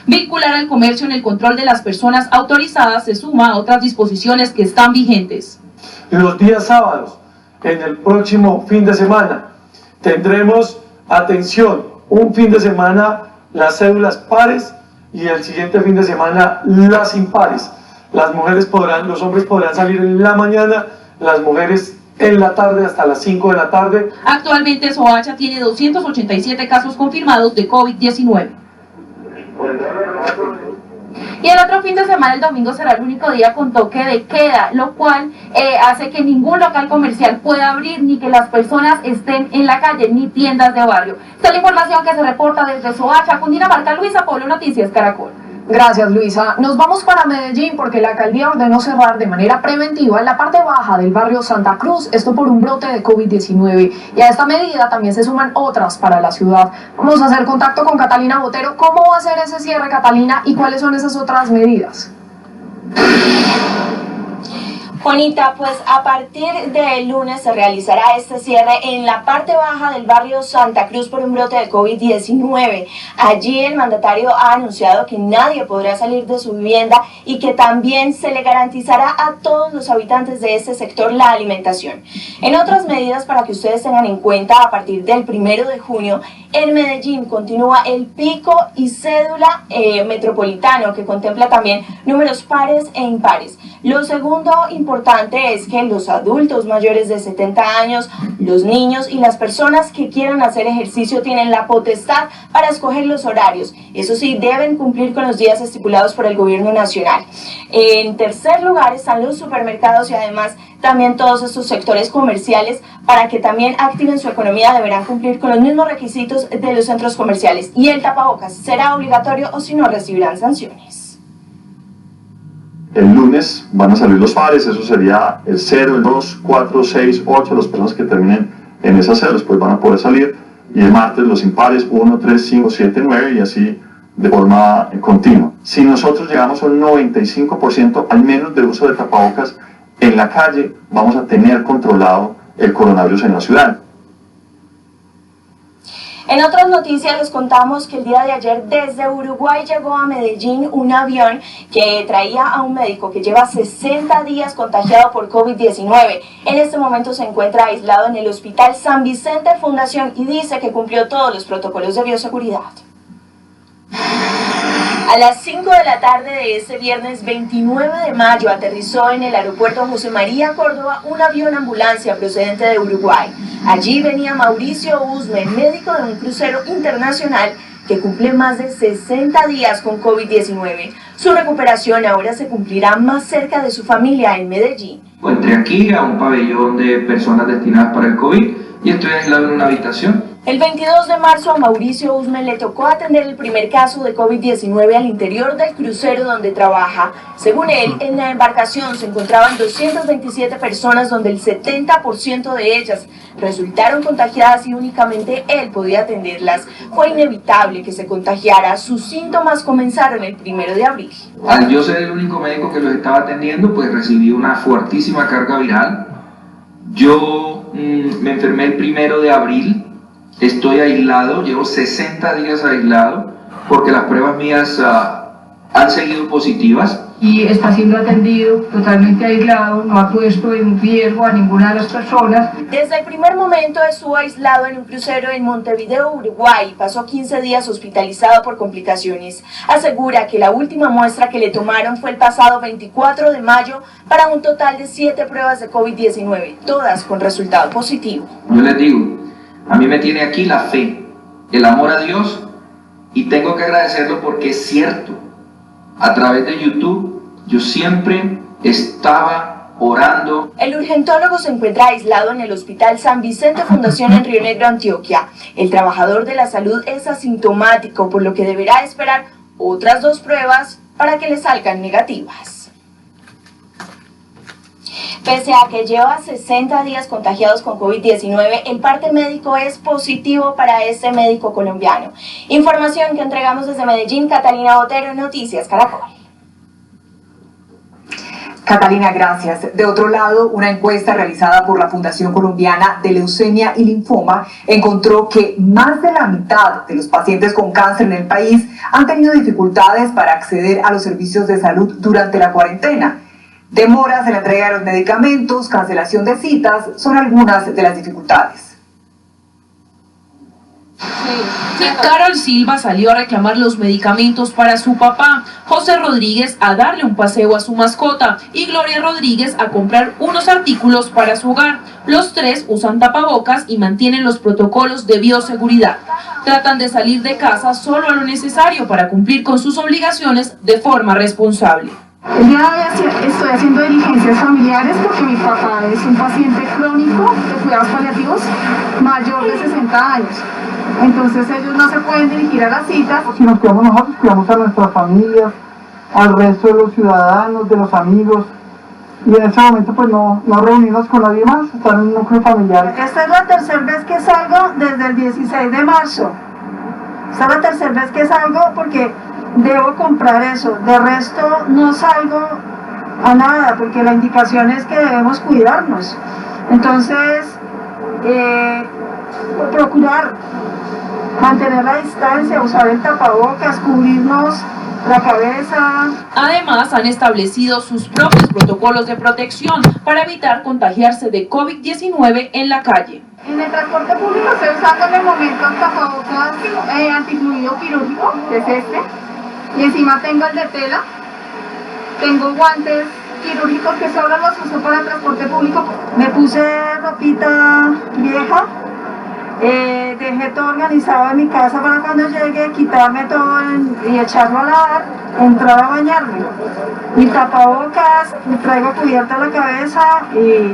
Vincular al comercio en el control de las personas autorizadas se suma a otras disposiciones que están vigentes.
Los días sábados, en el próximo fin de semana, tendremos, atención, un fin de semana las cédulas pares y el siguiente fin de semana las impares. Los hombres podrán salir en la mañana, las mujeres en la tarde hasta las 5 de la tarde.
Actualmente Soacha tiene 287 casos confirmados de COVID-19.
Y el otro fin de semana, el domingo, será el único día con toque de queda, lo cual hace que ningún local comercial pueda abrir, ni que las personas estén en la calle, ni tiendas de barrio. Esta es la información que se reporta desde Soacha, Cundinamarca. Luisa Polo, Noticias Caracol.
Gracias, Luisa. Nos vamos para Medellín porque la alcaldía ordenó cerrar de manera preventiva la parte baja del barrio Santa Cruz, esto por un brote de COVID-19. Y a esta medida también se suman otras para la ciudad. Vamos a hacer contacto con Catalina Botero. ¿Cómo va a ser ese cierre, Catalina, y cuáles son esas otras medidas?
Juanita, pues a partir del lunes se realizará este cierre en la parte baja del barrio Santa Cruz por un brote de COVID-19. Allí el mandatario ha anunciado que nadie podrá salir de su vivienda y que también se le garantizará a todos los habitantes de este sector la alimentación. En otras medidas para que ustedes tengan en cuenta, a partir del 1 de junio, en Medellín continúa el pico y cédula metropolitano, que contempla también números pares e impares. Lo segundo importante es que los adultos mayores de 70 años, los niños y las personas que quieran hacer ejercicio tienen la potestad para escoger los horarios. Eso sí, deben cumplir con los días estipulados por el gobierno nacional. En tercer lugar están los supermercados y además también todos estos sectores comerciales. Para que también activen su economía deberán cumplir con los mismos requisitos de los centros comerciales. Y el tapabocas será obligatorio o si no recibirán sanciones.
El lunes van a salir los pares, eso sería el 0, el 2, 4, 6, 8, las personas que terminen en esas ceros pues van a poder salir, y el martes los impares 1, 3, 5, 7, 9 y así de forma continua. Si nosotros llegamos a un 95% al menos de uso de tapabocas en la calle, vamos a tener controlado el coronavirus en la ciudad.
En otras noticias les contamos que el día de ayer desde Uruguay llegó a Medellín un avión que traía a un médico que lleva 60 días contagiado por COVID-19. En este momento se encuentra aislado en el Hospital San Vicente Fundación y dice que cumplió todos los protocolos de bioseguridad. A las 5 de la tarde de este viernes 29 de mayo aterrizó en el aeropuerto José María Córdoba un avión ambulancia procedente de Uruguay. Allí venía Mauricio Usme, médico de un crucero internacional que cumple más de 60 días con COVID-19. Su recuperación ahora se cumplirá más cerca de su familia en Medellín.
Entré aquí a un pabellón de personas destinadas para el COVID y estoy aislado en una habitación.
El 22 de marzo a Mauricio Usme le tocó atender el primer caso de COVID-19 al interior del crucero donde trabaja. Según él, en la embarcación se encontraban 227 personas donde el 70% de ellas resultaron contagiadas y únicamente él podía atenderlas. Fue inevitable que se contagiara. Sus síntomas comenzaron el 1 de abril.
Al yo ser el único médico que los estaba atendiendo, pues recibí una fuertísima carga viral. Yo me enfermé el 1 de abril. Estoy aislado, llevo 60 días aislado porque las pruebas mías han seguido positivas.
Y está siendo atendido totalmente aislado, no ha puesto en riesgo a ninguna de las personas.
Desde el primer momento estuvo aislado en un crucero en Montevideo, Uruguay. Pasó 15 días hospitalizado por complicaciones. Asegura que la última muestra que le tomaron fue el pasado 24 de mayo para un total de 7 pruebas de COVID-19, todas con resultado positivo.
Yo les digo, a mí me tiene aquí la fe, el amor a Dios, y tengo que agradecerlo porque es cierto. A través de YouTube yo siempre estaba orando.
El urgentólogo se encuentra aislado en el Hospital San Vicente Fundación en Río Negro, Antioquia. El trabajador de la salud es asintomático, por lo que deberá esperar otras 2 pruebas para que le salgan negativas. Pese a que lleva 60 días contagiados con COVID-19, el parte médico es positivo para este médico colombiano. Información que entregamos desde Medellín, Catalina Botero, Noticias Caracol.
Catalina, gracias. De otro lado, una encuesta realizada por la Fundación Colombiana de Leucemia y Linfoma encontró que más de la mitad de los pacientes con cáncer en el país han tenido dificultades para acceder a los servicios de salud durante la cuarentena. Demoras en la entrega de los medicamentos, cancelación de citas, son algunas de las dificultades.
Carol Silva salió a reclamar los medicamentos para su papá, José Rodríguez a darle un paseo a su mascota y Gloria Rodríguez a comprar unos artículos para su hogar. Los 3 usan tapabocas y mantienen los protocolos de bioseguridad. Tratan de salir de casa solo a lo necesario para cumplir con sus obligaciones de forma responsable.
El día de hoy estoy haciendo diligencias familiares porque mi papá es un paciente crónico de cuidados paliativos mayor de 60 años. Entonces ellos no se pueden dirigir a las citas.
Si nos cuidamos nosotros, cuidamos a nuestras familias, al resto de los ciudadanos, de los amigos. Y en este momento pues no reunirnos con nadie más, estar en un núcleo familiar.
Esta es la tercera vez que salgo desde el 16 de marzo. Esta es la tercera vez que salgo porque debo comprar eso. De resto no salgo a nada, porque la indicación es que debemos cuidarnos. Entonces, procurar mantener la distancia, usar el tapabocas, cubrirnos la cabeza.
Además, han establecido sus propios protocolos de protección para evitar contagiarse de COVID-19 en la calle.
En el transporte público estoy usando en el momento el tapabocas antifluido quirúrgico, que es este, y encima tengo el de tela, tengo guantes quirúrgicos que solo los uso para el transporte público. Me puse ropita vieja, dejé todo organizado en mi casa para cuando llegue, quitarme todo y echarlo a lavar, entrar a bañarme. Mi tapabocas, me traigo cubierta la cabeza y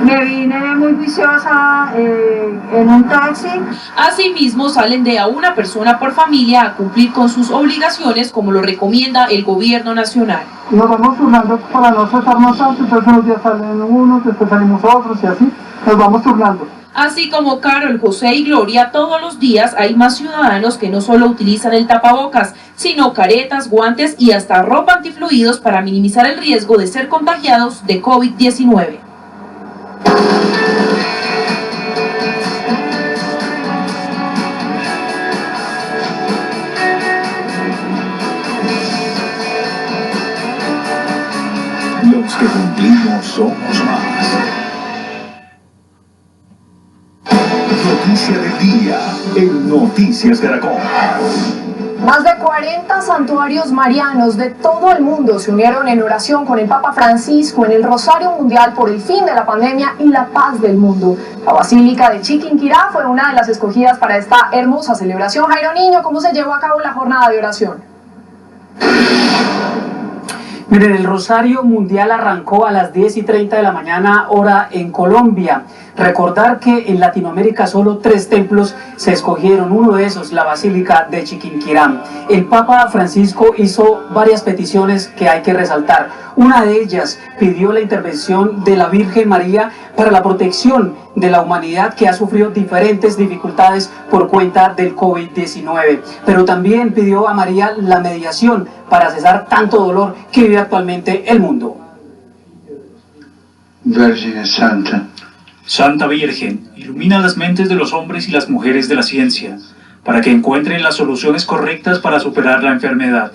me vine muy juiciosa en un taxi.
Asimismo, salen de a una persona por familia a cumplir con sus obligaciones, como lo recomienda el gobierno nacional.
Nos vamos turnando para no cesarnos tanto, entonces unos días salen unos, después salimos otros y así nos vamos turnando.
Así como Carol, José y Gloria, todos los días hay más ciudadanos que no solo utilizan el tapabocas, sino caretas, guantes y hasta ropa antifluidos para minimizar el riesgo de ser contagiados de COVID-19.
Los que cumplimos somos más. Noticia del día en Noticias Caracol.
Más de 40 santuarios marianos de todo el mundo se unieron en oración con el Papa Francisco en el Rosario Mundial por el fin de la pandemia y la paz del mundo. La Basílica de Chiquinquirá fue una de las escogidas para esta hermosa celebración. Jairo Niño, ¿cómo se llevó a cabo la jornada de oración?
Miren, el Rosario Mundial arrancó a las 10:30 de la mañana, hora en Colombia. Recordar que en Latinoamérica solo 3 templos se escogieron, uno de esos, la Basílica de Chiquinquirá. El Papa Francisco hizo varias peticiones que hay que resaltar. Una de ellas pidió la intervención de la Virgen María para la protección de la humanidad que ha sufrido diferentes dificultades por cuenta del COVID-19. Pero también pidió a María la mediación para cesar tanto dolor que vive actualmente el mundo.
Virgen Santa. Santa Virgen, ilumina las mentes de los hombres y las mujeres de la ciencia, para que encuentren las soluciones correctas para superar la enfermedad.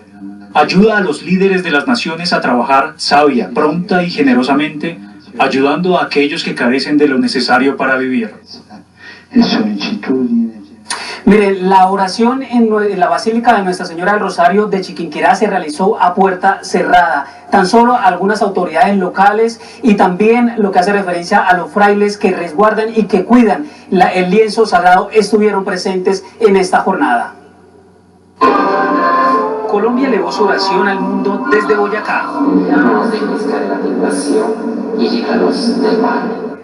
Ayuda a los líderes de las naciones a trabajar sabia, pronta y generosamente, ayudando a aquellos que carecen de lo necesario para vivir.
Mire, la oración en la Basílica de Nuestra Señora del Rosario de Chiquinquirá se realizó a puerta cerrada. Tan solo algunas autoridades locales y también lo que hace referencia a los frailes que resguardan y que cuidan el lienzo sagrado estuvieron presentes en esta jornada. Colombia elevó su oración al mundo desde Boyacá.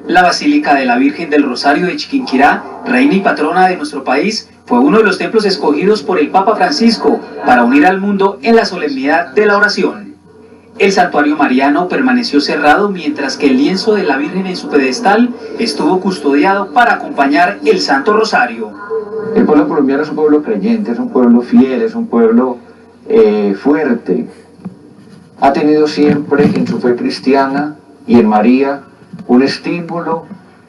La Basílica de la Virgen del Rosario de Chiquinquirá, reina y patrona de nuestro país, fue uno de los templos escogidos por el Papa Francisco para unir al mundo en la solemnidad de la oración. El santuario mariano permaneció cerrado mientras que el lienzo de la Virgen en su pedestal estuvo custodiado para acompañar el Santo Rosario.
El pueblo colombiano es un pueblo creyente, es un pueblo fiel, es un pueblo fuerte. Ha tenido siempre en su fe cristiana y en María un estímulo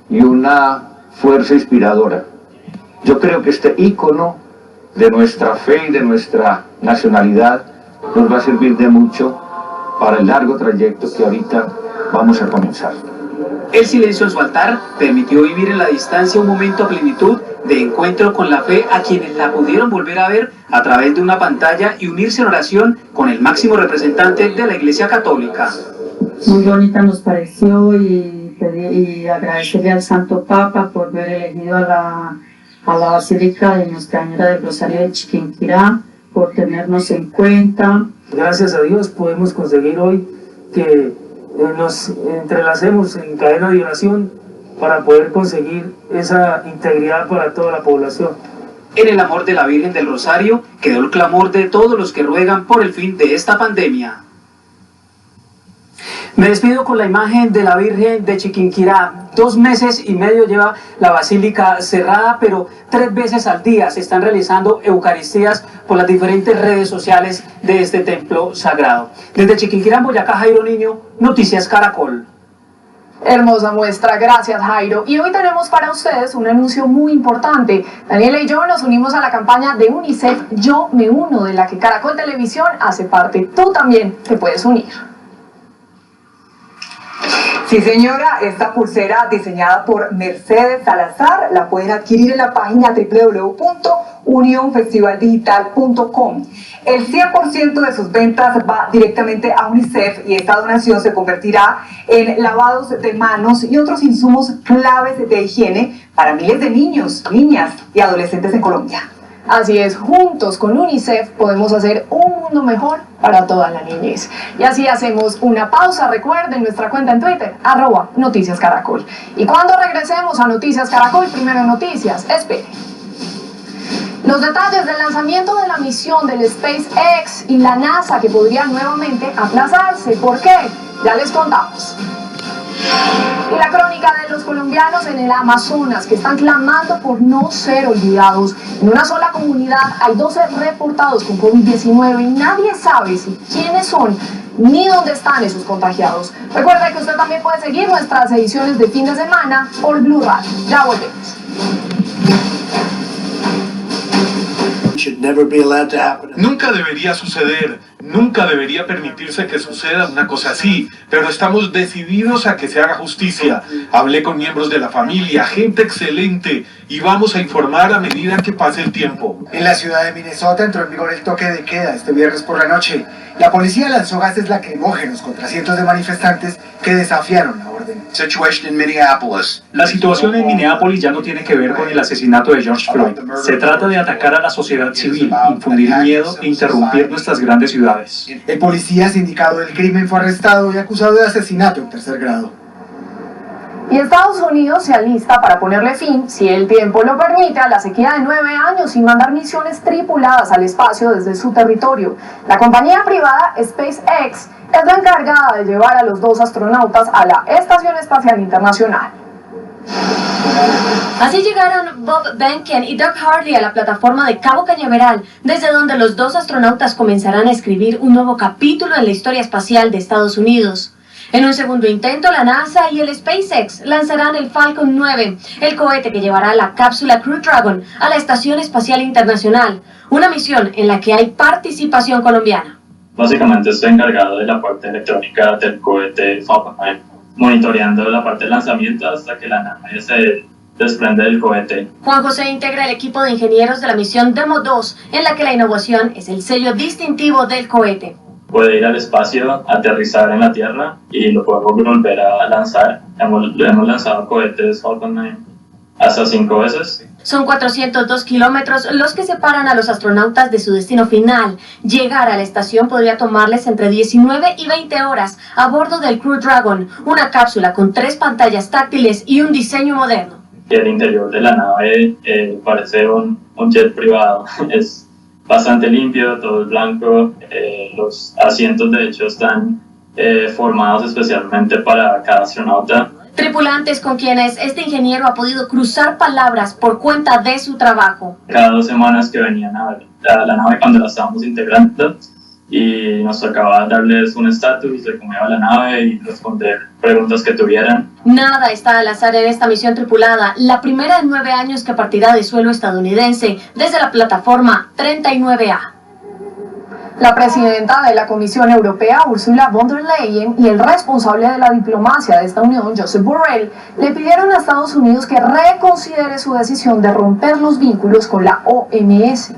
y una fuerza inspiradora. Yo creo que este ícono de nuestra fe y de nuestra nacionalidad nos va a servir de mucho para el largo trayecto que ahorita vamos a comenzar.
El silencio en su altar permitió vivir en la distancia un momento a plenitud de encuentro con la fe a quienes la pudieron volver a ver a través de una pantalla y unirse en oración con el máximo representante de la Iglesia Católica.
Muy bonita nos pareció y agradecerle al Santo Papa por haber elegido a la Basílica de Nuestra Señora del Rosario de Chiquinquirá, por tenernos en cuenta.
Gracias a Dios podemos conseguir hoy que nos entrelacemos en cadena de oración para poder conseguir esa integridad para toda la población.
En el amor de la Virgen del Rosario quedó el clamor de todos los que ruegan por el fin de esta pandemia. Me despido con la imagen de la Virgen de Chiquinquirá. 2 meses y medio lleva la basílica cerrada, pero 3 veces al día se están realizando eucaristías por las diferentes redes sociales de este templo sagrado. Desde Chiquinquirá, Boyacá, Jairo Niño, Noticias Caracol.
Hermosa muestra, gracias Jairo. Y hoy tenemos para ustedes un anuncio muy importante. Daniela y yo nos unimos a la campaña de UNICEF Yo Me Uno, de la que Caracol Televisión hace parte. Tú también te puedes unir.
Sí, señora, esta pulsera diseñada por Mercedes Salazar la pueden adquirir en la página www.unionfestivaldigital.com. El 100% de sus ventas va directamente a UNICEF y esta donación se convertirá en lavados de manos y otros insumos claves de higiene para miles de niños, niñas y adolescentes en Colombia.
Así es, juntos con UNICEF podemos hacer un mundo mejor para toda la niñez. Y así hacemos una pausa. Recuerden nuestra cuenta en Twitter, @Noticias Caracol. Y cuando regresemos a Noticias Caracol, primero noticias, espere. Los detalles del lanzamiento de la misión del SpaceX y la NASA que podría nuevamente aplazarse. ¿Por qué? Ya les contamos. Y la crónica de los colombianos en el Amazonas que están clamando por no ser olvidados. En una sola comunidad hay 12 reportados con COVID-19 y nadie sabe si quiénes son ni dónde están esos contagiados. Recuerda que usted también puede seguir nuestras ediciones de fin de semana por Blue Radio. Ya volvemos.
Nunca debería suceder, nunca debería permitirse que suceda una cosa así, pero estamos decididos a que se haga justicia. Hablé con miembros de la familia, gente excelente, y vamos a informar a medida que pase el tiempo.
En la ciudad de Minnesota entró en vigor el toque de queda este viernes por la noche. La policía lanzó gases lacrimógenos contra cientos de manifestantes que desafiaron la orden.
La situación en Minneapolis ya no tiene que ver con el asesinato de George Floyd. Se trata de atacar a la sociedad civil, infundir miedo e interrumpir nuestras grandes ciudades.
El policía sindicado del crimen fue arrestado y acusado de asesinato en tercer grado.
Y Estados Unidos se alista para ponerle fin, si el tiempo lo permite, a la sequía de 9 años y mandar misiones tripuladas al espacio desde su territorio. La compañía privada SpaceX es la encargada de llevar a los 2 astronautas a la Estación Espacial Internacional.
Así llegaron Bob Behnken y Doug Hurley a la plataforma de Cabo Cañaveral, desde donde los 2 astronautas comenzarán a escribir un nuevo capítulo en la historia espacial de Estados Unidos. En un segundo intento, la NASA y el SpaceX lanzarán el Falcon 9, el cohete que llevará la cápsula Crew Dragon a la Estación Espacial Internacional, una misión en la que hay participación colombiana.
Básicamente estoy encargado de la parte electrónica del cohete Falcon 9, monitoreando la parte de lanzamiento hasta que la nave se desprende del cohete.
Juan José integra el equipo de ingenieros de la misión Demo 2, en la que la innovación es el sello distintivo del cohete.
Puede ir al espacio, aterrizar en la Tierra y lo podemos volver a lanzar. Hemos lanzado cohetes Falcon 9 hasta 5 veces.
Son 402 kilómetros los que separan a los astronautas de su destino final. Llegar a la estación podría tomarles entre 19 y 20 horas a bordo del Crew Dragon, una cápsula con 3 pantallas táctiles y un diseño moderno.
Y el interior de la nave parece un jet privado. Es bastante limpio, todo es blanco, los asientos de hecho están formados especialmente para cada astronauta.
Tripulantes con quienes este ingeniero ha podido cruzar palabras por cuenta de su trabajo.
Cada 2 semanas que venían a la nave cuando la estábamos integrando y nos tocaba darles un estatus de cómo iba la nave y responder preguntas que tuvieran.
Nada está al azar en esta misión tripulada, la primera en 9 años que partirá de suelo estadounidense desde la plataforma 39A.
La presidenta de la Comisión Europea, Ursula von der Leyen, y el responsable de la diplomacia de esta unión, Josep Borrell, le pidieron a Estados Unidos que reconsidere su decisión de romper los vínculos con la OMS.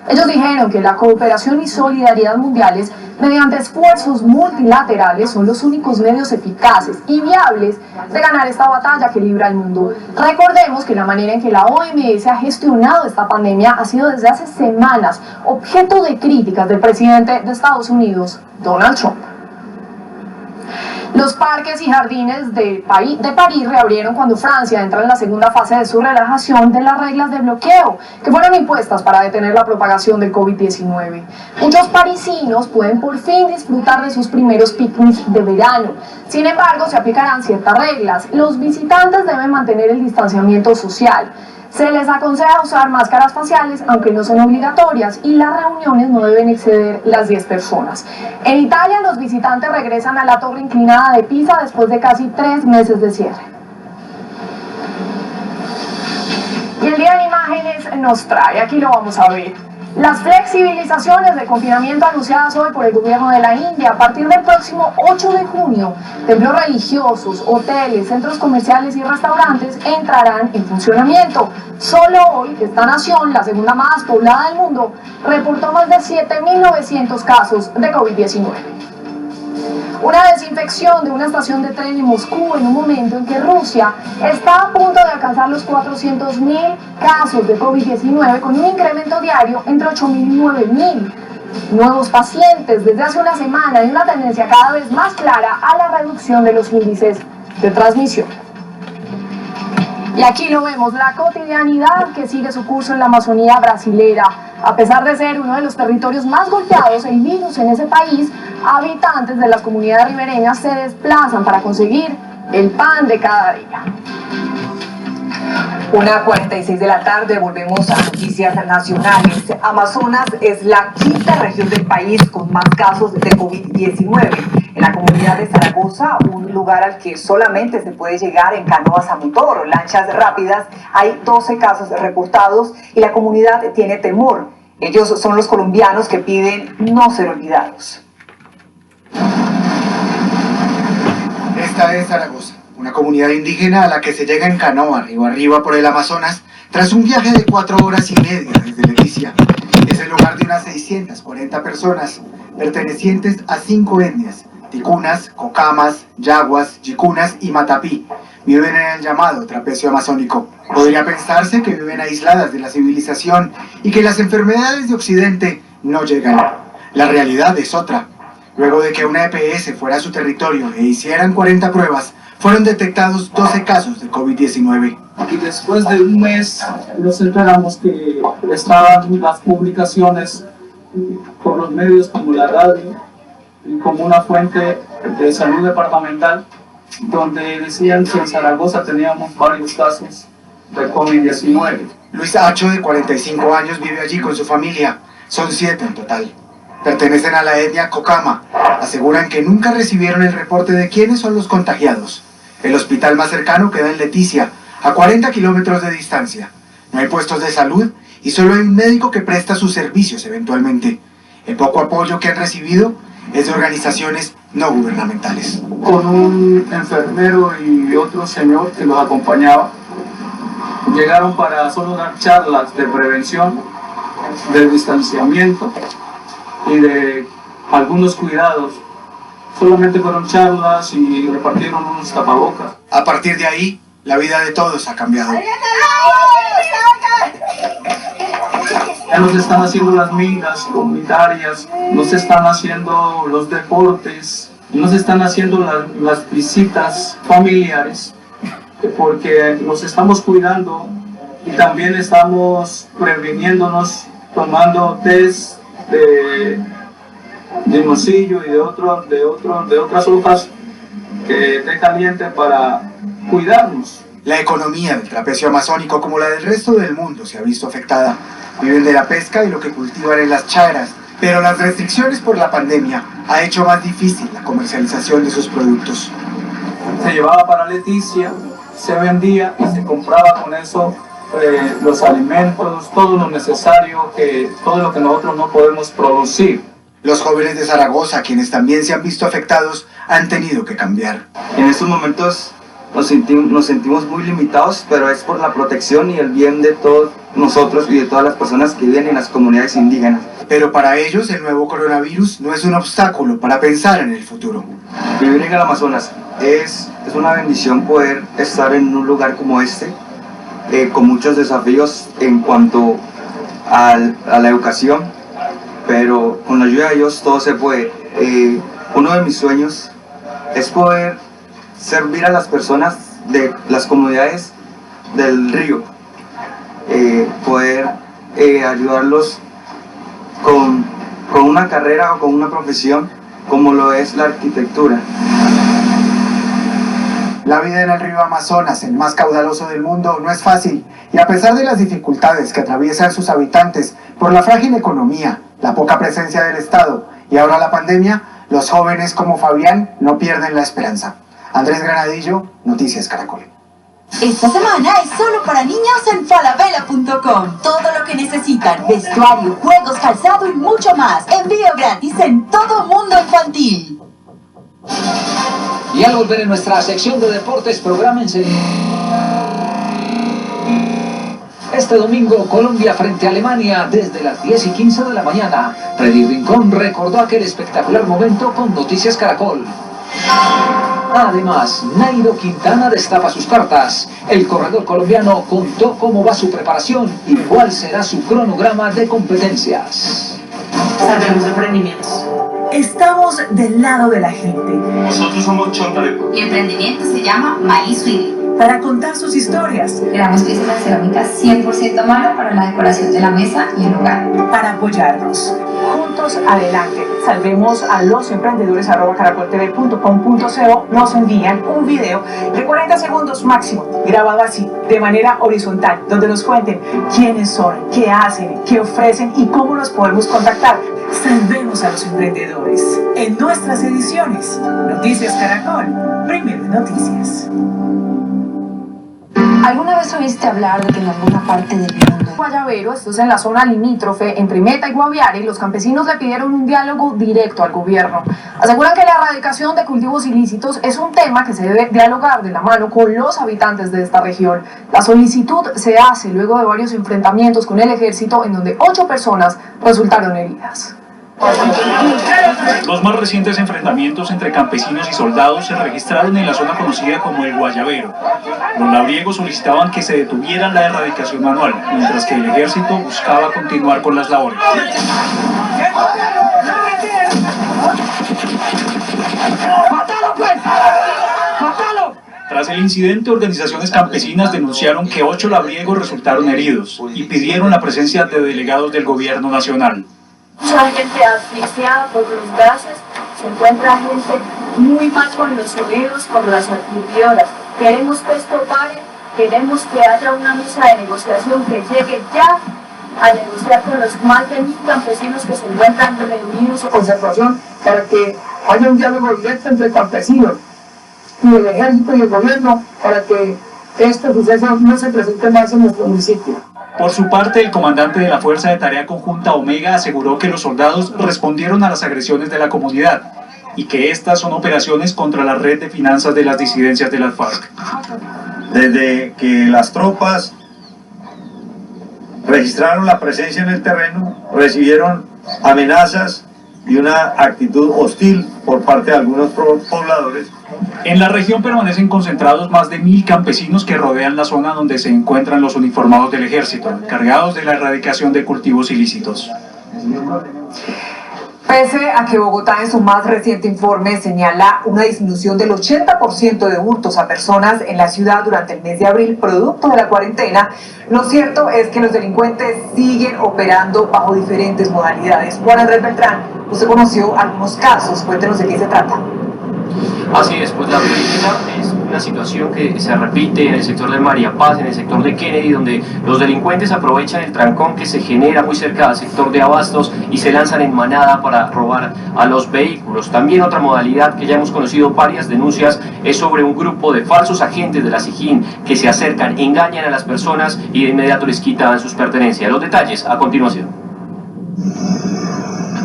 Ellos dijeron que la cooperación y solidaridad mundiales, mediante esfuerzos multilaterales, son los únicos medios eficaces y viables de ganar esta batalla que libra el mundo. Recordemos que la manera en que la OMS ha gestionado esta pandemia ha sido desde hace semanas objeto de críticas del presidente de Estados Unidos, Donald Trump. Los parques y jardines de París reabrieron cuando Francia entra en la segunda fase de su relajación de las reglas de bloqueo que fueron impuestas para detener la propagación del COVID-19. Muchos parisinos pueden por fin disfrutar de sus primeros picnics de verano. Sin embargo, se aplicarán ciertas reglas. Los visitantes deben mantener el distanciamiento social. Se les aconseja usar máscaras faciales, aunque no son obligatorias, y las reuniones no deben exceder las 10 personas. En Italia, los visitantes regresan a la torre inclinada de Pisa después de casi 3 meses de cierre. Y el día de imágenes nos trae, aquí lo vamos a ver. Las flexibilizaciones de confinamiento anunciadas hoy por el gobierno de la India a partir del próximo 8 de junio, templos religiosos, hoteles, centros comerciales y restaurantes entrarán en funcionamiento. Solo hoy, esta nación, la segunda más poblada del mundo, reportó más de 7.900 casos de COVID-19. Una desinfección de una estación de tren en Moscú en un momento en que Rusia está a punto de alcanzar los 400.000 casos de COVID-19 con un incremento diario entre 8.000 y 9.000 nuevos pacientes desde hace una semana y una tendencia cada vez más clara a la reducción de los índices de transmisión. Y aquí lo vemos, la cotidianidad que sigue su curso en la Amazonía brasilera. A pesar de ser uno de los territorios más golpeados, el virus en ese país, habitantes de las comunidades ribereñas se desplazan para conseguir el pan de cada día.
1:46 de la tarde, volvemos a noticias nacionales. Amazonas es la quinta región del país con más casos de COVID-19. En la comunidad de Zaragoza, un lugar al que solamente se puede llegar en canoas a motor o lanchas rápidas, hay 12 casos reportados y la comunidad tiene temor. Ellos son los colombianos que piden no ser olvidados.
Esta es Zaragoza, una comunidad indígena a la que se llega en canoa río arriba por el Amazonas tras un viaje de 4 horas y media desde Leticia. Es el hogar de unas 640 personas pertenecientes a 5 etnias: ticunas, cocamas, yaguas, yicunas y matapí. Viven en el llamado trapecio amazónico. Podría pensarse que viven aisladas de la civilización y que las enfermedades de Occidente no llegan. La realidad es otra. Luego de que una EPS fuera a su territorio e hicieran 40 pruebas, fueron detectados 12 casos de COVID-19.
Y después de un mes nos enteramos que estaban las publicaciones por los medios como la radio y como una fuente de salud departamental donde decían que en Zaragoza teníamos varios casos de COVID-19.
Luis Acho, de 45 años, vive allí con su familia. Son 7 en total. Pertenecen a la etnia Cocama. Aseguran que nunca recibieron el reporte de quiénes son los contagiados. El hospital más cercano queda en Leticia, a 40 kilómetros de distancia. No hay puestos de salud y solo hay un médico que presta sus servicios eventualmente. El poco apoyo que han recibido es de organizaciones no gubernamentales.
Con un enfermero y otro señor que los acompañaba, llegaron para solo dar charlas de prevención, de distanciamiento y de algunos cuidados. Solamente fueron charlas y repartieron unos tapabocas.
A partir de ahí, la vida de todos ha cambiado.
Ya no se están haciendo las migas comunitarias, no se están haciendo los deportes, no se están haciendo las visitas familiares, porque nos estamos cuidando y también estamos previniéndonos tomando test de nocillo y de otras hojas que té caliente para cuidarnos.
La economía del trapecio amazónico, como la del resto del mundo, se ha visto afectada. Viven de la pesca y lo que cultivan en las charas, pero las restricciones por la pandemia ha hecho más difícil la comercialización de sus productos.
Se llevaba para Leticia, se vendía y se compraba con eso los alimentos, todo lo necesario, todo lo que nosotros no podemos producir.
Los jóvenes de Zaragoza, quienes también se han visto afectados, han tenido que cambiar.
En estos momentos nos sentimos muy limitados, pero es por la protección y el bien de todos nosotros y de todas las personas que viven en las comunidades indígenas.
Pero para ellos el nuevo coronavirus no es un obstáculo para pensar en el futuro.
Vivir en el Amazonas es una bendición poder estar en un lugar como este, con muchos desafíos en cuanto a la educación, pero con la ayuda de Dios todo se puede. Uno de mis sueños es poder servir a las personas de las comunidades del río, poder ayudarlos con una carrera o con una profesión como lo es la arquitectura.
La vida en el río Amazonas, el más caudaloso del mundo, no es fácil, y a pesar de las dificultades que atraviesan sus habitantes por la frágil economía, la poca presencia del Estado y ahora la pandemia, los jóvenes como Fabián no pierden la esperanza. Andrés Granadillo, Noticias Caracol.
Esta semana es solo para niños en falabella.com. Todo lo que necesitan: vestuario, juegos, calzado y mucho más. Envío gratis en todo mundo infantil.
Y al volver en nuestra sección de deportes, prográmense. Este domingo, Colombia frente a Alemania desde las 10:15 de la mañana. Freddy Rincón recordó aquel espectacular momento con Noticias Caracol. Además, Nairo Quintana destapa sus cartas. El corredor colombiano contó cómo va su preparación y cuál será su cronograma de competencias.
Sabemos emprendimientos.
Estamos del lado de la gente.
Nosotros somos Chontareco.
Mi emprendimiento se llama Maíz Sweetie. Para contar sus historias.
Creamos piezas de cerámica 100% a mano para la decoración de la mesa y el hogar.
Para apoyarnos. Juntos adelante. Salvemos a los emprendedores. @caracoltv.com.co nos envían un video de 40 segundos máximo, grabado así, de manera horizontal, donde nos cuenten quiénes son, qué hacen, qué ofrecen y cómo los podemos contactar. Salvemos a los emprendedores en nuestras ediciones. Noticias Caracol, primero en noticias.
¿Alguna vez oíste hablar de que en alguna parte del mundo? Guayabero, esto es en la zona limítrofe entre Meta y Guaviare, los campesinos le pidieron un diálogo directo al gobierno. Aseguran que la erradicación de cultivos ilícitos es un tema que se debe dialogar de la mano con los habitantes de esta región. La solicitud se hace luego de varios enfrentamientos con el ejército en donde 8 personas resultaron heridas.
Los más recientes enfrentamientos entre campesinos y soldados se registraron en la zona conocida como el Guayabero. Los labriegos solicitaban que se detuviera la erradicación manual, mientras que el ejército buscaba continuar con las labores. Tras el incidente, organizaciones campesinas denunciaron que 8 labriegos resultaron heridos y pidieron la presencia de delegados del gobierno nacional.
Mucha gente asfixiada por los gases, se encuentra gente muy mal con los oídos por las adquiridoras. Queremos que esto pare, queremos que haya una mesa de negociación que llegue ya a negociar con los más de 1000 campesinos que se encuentran reunidos.
Concertación para que haya un diálogo directo entre campesinos y el ejército y el gobierno para que este suceso no se presente más en nuestro municipio.
Por su parte, el comandante de la Fuerza de Tarea Conjunta Omega aseguró que los soldados respondieron a las agresiones de la comunidad y que estas son operaciones contra la red de finanzas de las disidencias de las FARC.
Desde que las tropas registraron la presencia en el terreno, recibieron amenazas y una actitud hostil por parte de algunos pobladores.
En la región permanecen concentrados más de 1000 campesinos que rodean la zona donde se encuentran los uniformados del ejército, encargados de la erradicación de cultivos ilícitos.
Pese a que Bogotá en su más reciente informe señala una disminución del 80% de hurtos a personas en la ciudad durante el mes de abril, producto de la cuarentena, lo cierto es que los delincuentes siguen operando bajo diferentes modalidades. Juan Andrés Beltrán, usted conoció algunos casos, cuéntenos de qué se trata.
Así es, pues la violencia es una situación que se repite en el sector de María Paz, en el sector de Kennedy, donde los delincuentes aprovechan el trancón que se genera muy cerca del sector de Abastos y se lanzan en manada para robar a los vehículos. También otra modalidad que ya hemos conocido varias denuncias es sobre un grupo de falsos agentes de la SIJIN que se acercan, engañan a las personas y de inmediato les quitan sus pertenencias. Los detalles a continuación.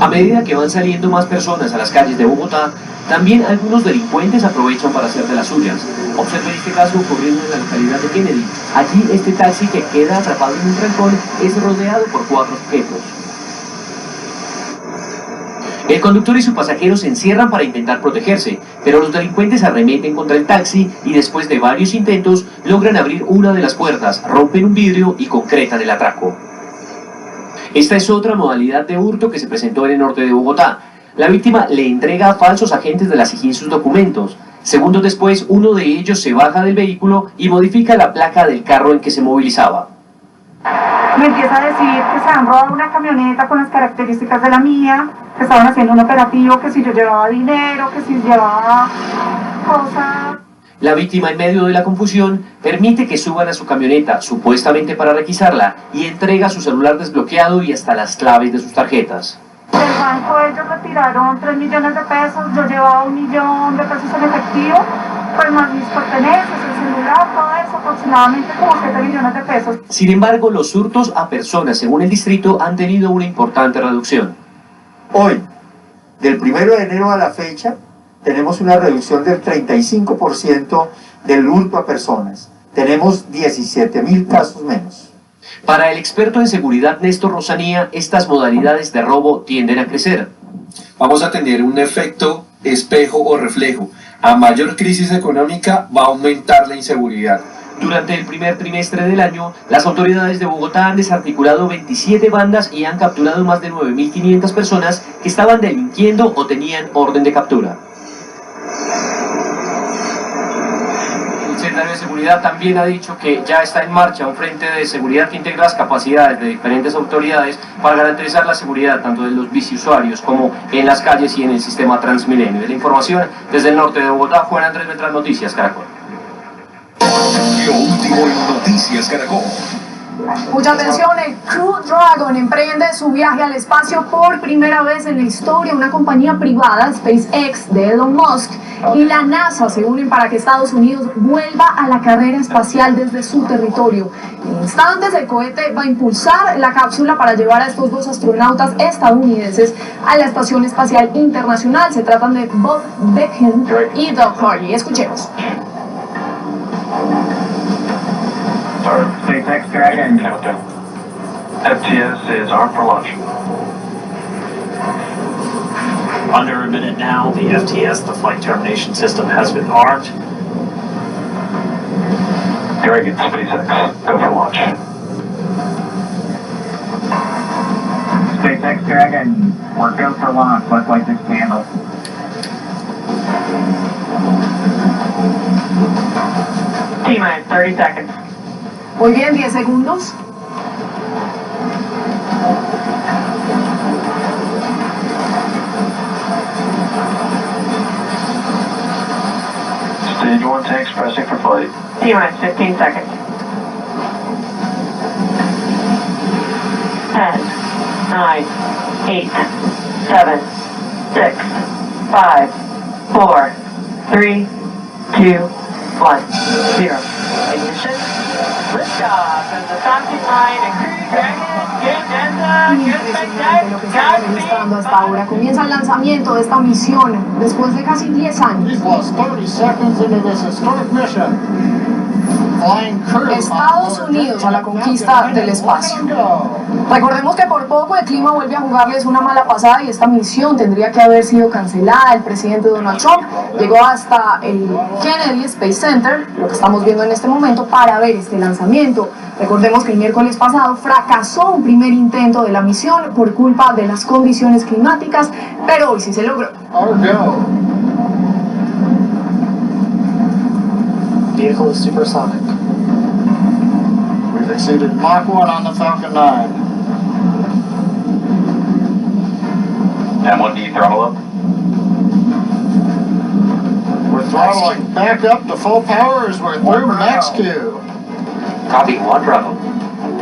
A medida que van saliendo más personas a las calles de Bogotá, también algunos delincuentes aprovechan para hacer de las suyas. Observe este caso ocurriendo en la localidad de Kennedy. Allí este taxi que queda atrapado en un trancón es rodeado por 4 sujetos. El conductor y su pasajero se encierran para intentar protegerse, pero los delincuentes arremeten contra el taxi y después de varios intentos logran abrir una de las puertas, rompen un vidrio y concretan el atraco. Esta es otra modalidad de hurto que se presentó en el norte de Bogotá. La víctima le entrega a falsos agentes de la SIJIN sus documentos. Segundos después, uno de ellos se baja del vehículo y modifica la placa del carro en que se movilizaba.
Me empieza a decir que se han robado una camioneta con las características de la mía, que estaban haciendo un operativo, que si yo llevaba dinero, que si llevaba cosas.
La víctima, en medio de la confusión, permite que suban a su camioneta, supuestamente para requisarla, y entrega su celular desbloqueado y hasta las claves de sus tarjetas.
Del banco ellos retiraron 3 millones de pesos, yo llevaba 1 millón de pesos en efectivo, pues más mis pertenencias, el celular, todo eso, aproximadamente como 7 millones de pesos.
Sin embargo, los hurtos a personas, según el distrito, han tenido una importante reducción.
Hoy, del 1 de enero a la fecha, tenemos una reducción del 35% del hurto a personas. Tenemos 17.000 casos menos.
Para el experto en seguridad Néstor Rosanía, estas modalidades de robo tienden a crecer.
Vamos a tener un efecto espejo o reflejo. A mayor crisis económica va a aumentar la inseguridad.
Durante el primer trimestre del año, las autoridades de Bogotá han desarticulado 27 bandas y han capturado más de 9.500 personas que estaban delinquiendo o tenían orden de captura. El secretario de Seguridad también ha dicho que ya está en marcha un frente de seguridad que integra las capacidades de diferentes autoridades para garantizar la seguridad tanto de los biciusuarios como en las calles y en el sistema Transmilenio. De la información desde el norte de Bogotá, Juan Andrés Beltrán, Noticias Caracol.
Lo último en Noticias Caracol.
Mucha atención, el Crew Dragon emprende su viaje al espacio por primera vez en la historia. Una compañía privada, SpaceX, de Elon Musk, y la NASA se unen para que Estados Unidos vuelva a la carrera espacial desde su territorio. En instantes, el cohete va a impulsar la cápsula para llevar a estos 2 astronautas estadounidenses a la Estación Espacial Internacional. Se tratan de Bob Behnken y Doug Hurley. Escuchemos.
SpaceX Dragon. FTS is armed for launch.
Under a minute now, the FTS, the flight termination system, has been armed.
Dragon, SpaceX, go for launch. SpaceX Dragon, we're go for launch. Let's light this candle. T-minus 30 seconds.
Muy bien, 10 segundos.
Stage 1 tanks pressing for flight.
T-minus 15 seconds. 10, 9, 8, 7, 6, 5, 4, 3, 2, 1, 0. Ignition. Liftoff of the Falcon 9 and Crew Dragon.
Impresionante lo que está registrando hasta ahora. Comienza el lanzamiento de esta misión después de casi 10 años. Estados Unidos a la conquista del espacio. Recordemos que por poco el clima vuelve a jugarles una mala pasada y esta misión tendría que haber sido cancelada. El presidente Donald Trump llegó hasta el Kennedy Space Center, lo que estamos viendo en este momento, para ver este lanzamiento. Recordemos que el miércoles pasado fracasó un primer intento de la misión por culpa de las condiciones climáticas, pero hoy sí se logró.
Vehicle is supersonic. We've exceeded Mach 1 on the Falcon 9.
M1D throttle up.
We're throttling back up to full power as we're through max Q.
Copy, one Bravo.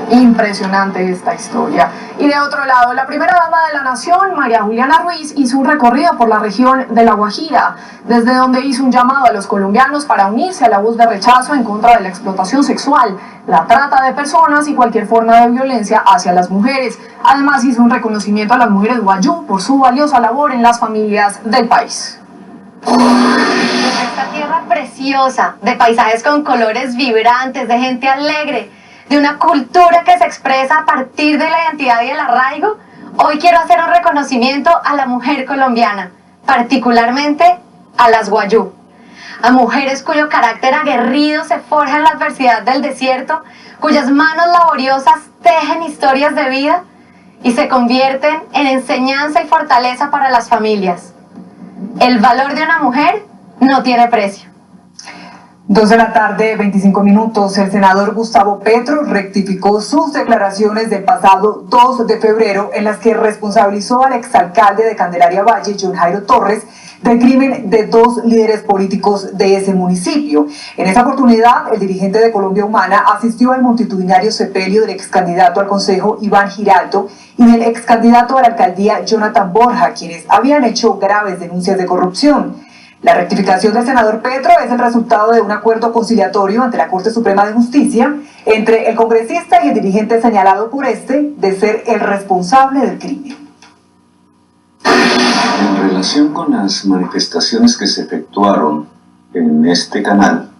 Impresionante esta historia. Y de otro lado, la primera dama de la nación, María Juliana Ruiz, hizo un recorrido por la región de La Guajira, desde donde hizo un llamado a los colombianos para unirse a la voz de rechazo en contra de la explotación sexual, la trata de personas y cualquier forma de violencia hacia las mujeres. Además, hizo un reconocimiento a las mujeres guayú por su valiosa labor en las familias del país.
Esta tierra preciosa, de paisajes con colores vibrantes, de gente alegre, de una cultura que se expresa a partir de la identidad y el arraigo, hoy quiero hacer un reconocimiento a la mujer colombiana, particularmente a las guayú, a mujeres cuyo carácter aguerrido se forja en la adversidad del desierto, cuyas manos laboriosas tejen historias de vida y se convierten en enseñanza y fortaleza para las familias. El valor de una mujer no tiene precio.
2 de la tarde, 25 minutos. El senador Gustavo Petro rectificó sus declaraciones del pasado 2 de febrero en las que responsabilizó al exalcalde de Candelaria Valle, John Jairo Torres, del crimen de 2 líderes políticos de ese municipio. En esa oportunidad, el dirigente de Colombia Humana asistió al multitudinario sepelio del ex candidato al Consejo Iván Giraldo y del ex candidato a la alcaldía Jonathan Borja, quienes habían hecho graves denuncias de corrupción. La rectificación del senador Petro es el resultado de un acuerdo conciliatorio ante la Corte Suprema de Justicia entre el congresista y el dirigente señalado por este de ser el responsable del crimen.
En relación con las manifestaciones que se efectuaron en este canal,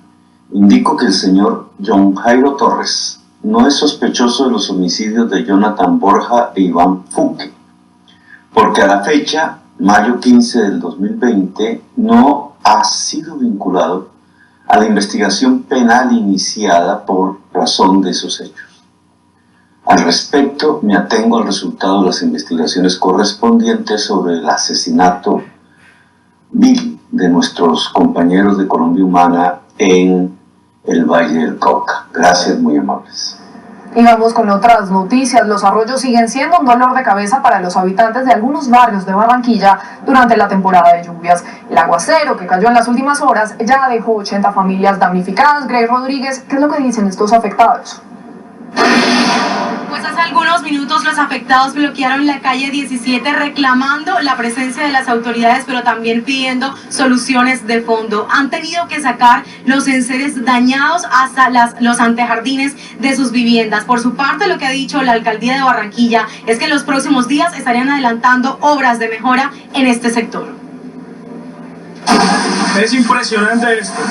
indico que el señor John Jairo Torres no es sospechoso de los homicidios de Jonathan Borja e Iván Fuque, porque a la fecha, mayo 15 del 2020, no ha sido vinculado a la investigación penal iniciada por razón de esos hechos. Al respecto, me atengo al resultado de las investigaciones correspondientes sobre el asesinato vil de nuestros compañeros de Colombia Humana en el Valle del Cauca. Gracias, muy amables.
Y vamos con otras noticias. Los arroyos siguen siendo un dolor de cabeza para los habitantes de algunos barrios de Barranquilla durante la temporada de lluvias. El aguacero que cayó en las últimas horas ya dejó 80 familias damnificadas. Grey Rodríguez, ¿qué es lo que dicen estos afectados?
Pues hace algunos minutos los afectados bloquearon la calle 17 reclamando la presencia de las autoridades, pero también pidiendo soluciones de fondo. Han tenido que sacar los enseres dañados hasta los antejardines de sus viviendas. Por su parte, lo que ha dicho la alcaldía de Barranquilla es que en los próximos días estarían adelantando obras de mejora en este sector.
Es impresionante esto.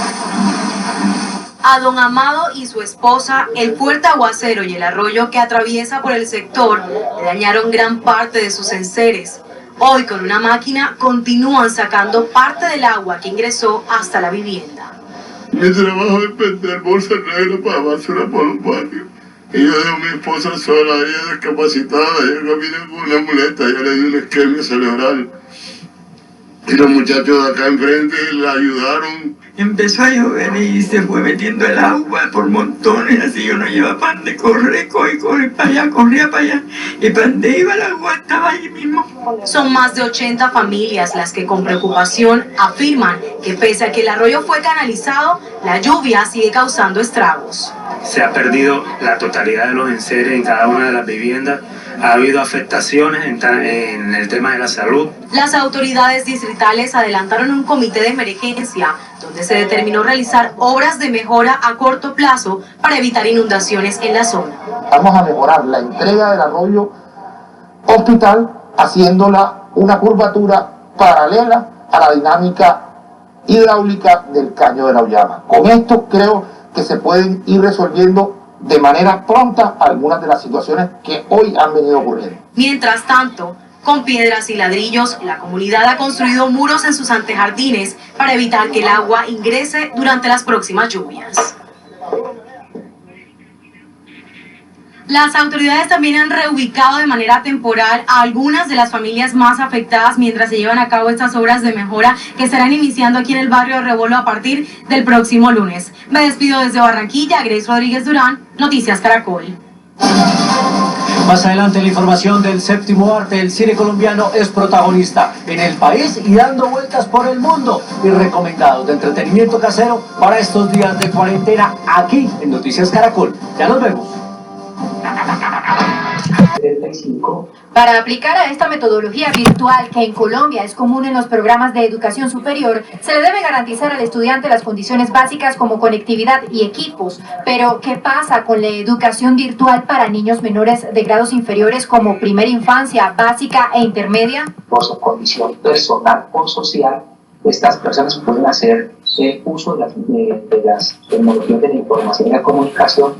A don Amado y su esposa, el fuerte aguacero y el arroyo que atraviesa por el sector le dañaron gran parte de sus enseres. Hoy con una máquina continúan sacando parte del agua que ingresó hasta la vivienda.
Mi trabajo es vender bolsas negras para basura por los barrios. Y yo dejo a mi esposa sola, ella es discapacitada, ella camina con una muleta, ella le dio un isquemia cerebral. Y los muchachos de acá enfrente la ayudaron.
Empezó a llover y se fue metiendo el agua por montones, así uno lleva pan de corre para allá, corría para allá, y para donde iba el agua estaba ahí mismo.
Son más de 80 familias las que con preocupación afirman que pese a que el arroyo fue canalizado, la lluvia sigue causando estragos.
Se ha perdido la totalidad de los enseres en cada una de las viviendas. Ha habido afectaciones en el tema de la salud.
Las autoridades distritales adelantaron un comité de emergencia donde se determinó realizar obras de mejora a corto plazo para evitar inundaciones en la zona.
Vamos a mejorar la entrega del arroyo hospital haciéndola una curvatura paralela a la dinámica hidráulica del caño de la Ullama. Con esto creo que se pueden ir resolviendo de manera pronta algunas de las situaciones que hoy han venido ocurriendo.
Mientras tanto, con piedras y ladrillos, la comunidad ha construido muros en sus antejardines para evitar que el agua ingrese durante las próximas lluvias. Las autoridades también han reubicado de manera temporal a algunas de las familias más afectadas mientras se llevan a cabo estas obras de mejora que estarán iniciando aquí en el barrio de Rebolo a partir del próximo lunes. Me despido desde Barranquilla, Grace Rodríguez Durán, Noticias Caracol.
Más adelante la información del séptimo arte. El cine colombiano es protagonista en el país y dando vueltas por el mundo. Y recomendados de entretenimiento casero para estos días de cuarentena aquí en Noticias Caracol. Ya nos vemos.
Para aplicar a esta metodología virtual que en Colombia es común en los programas de educación superior, se le debe garantizar al estudiante las condiciones básicas como conectividad y equipos. Pero, ¿qué pasa con la educación virtual para niños menores de grados inferiores como primera infancia, básica e intermedia?
Por su condición personal o social, estas personas pueden hacer uso de las tecnologías de la información y la comunicación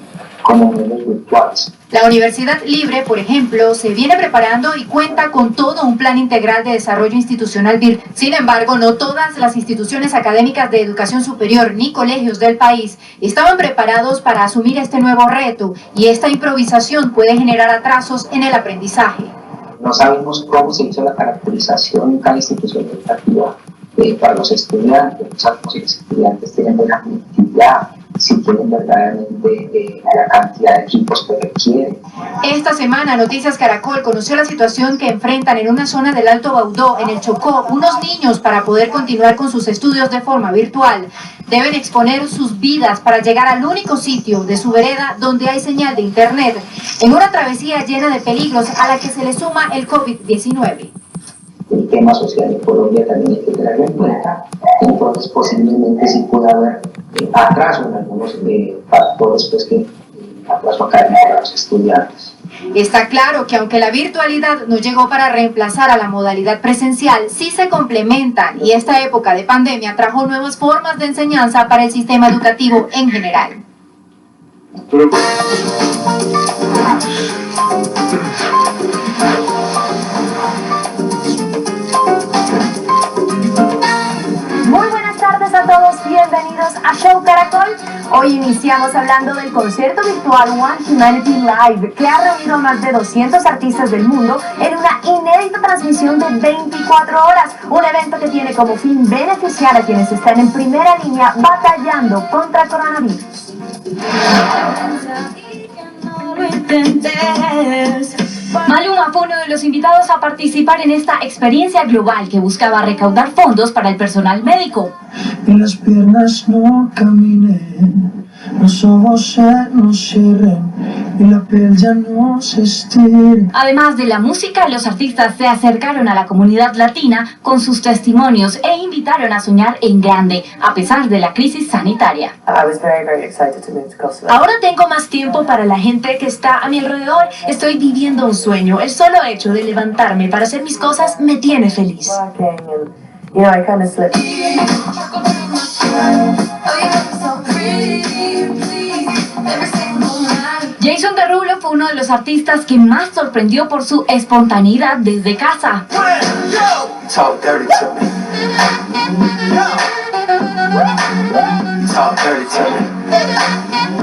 como medios virtuales.
La Universidad Libre, por ejemplo, se viene preparando y cuenta con todo un plan integral de desarrollo institucional VIR. Sin embargo, no todas las instituciones académicas de educación superior ni colegios del país estaban preparados para asumir este nuevo reto, y esta improvisación puede generar atrasos en el aprendizaje.
No sabemos cómo se hizo la caracterización en cada institución educativa para los estudiantes. No sabemos si los estudiantes tienen buena conectividad, si tienen verdaderamente la cantidad de equipos que requieren.
Esta semana Noticias Caracol conoció la situación que enfrentan en una zona del Alto Baudó, en el Chocó, unos niños para poder continuar con sus estudios de forma virtual. Deben exponer sus vidas para llegar al único sitio de su vereda donde hay señal de internet, en una travesía llena de peligros a la que se le suma el COVID-19.
El tema social de Colombia también hay que tenerlo en cuenta, entonces posiblemente sí pueda haber atraso en algunos factores, pues que atraso académico para los estudiantes.
Está claro que aunque la virtualidad no llegó para reemplazar a la modalidad presencial, sí se complementan, y esta época de pandemia trajo nuevas formas de enseñanza para el sistema educativo en general.
Muy buenas tardes a todos, bienvenidos a Show Caracol. Hoy iniciamos hablando del concierto virtual One Humanity Live, que ha reunido a más de 200 artistas del mundo en una inédita transmisión de 24 horas, un evento que tiene como fin beneficiar a quienes están en primera línea batallando contra el coronavirus.
Maluma fue uno de los invitados a participar en esta experiencia global que buscaba recaudar fondos para el personal médico.
Y las piernas no caminen, los ojos se nos cierren y la piel ya no se estire.
Además de la música, los artistas se acercaron a la comunidad latina con sus testimonios e invitaron a soñar en grande, a pesar de la crisis sanitaria.
Ahora tengo más tiempo para la gente que está a mi alrededor. Estoy viviendo un sueño. El solo hecho de levantarme para hacer mis cosas me tiene feliz.
Jason Derulo fue uno de los artistas que más sorprendió por su espontaneidad desde casa.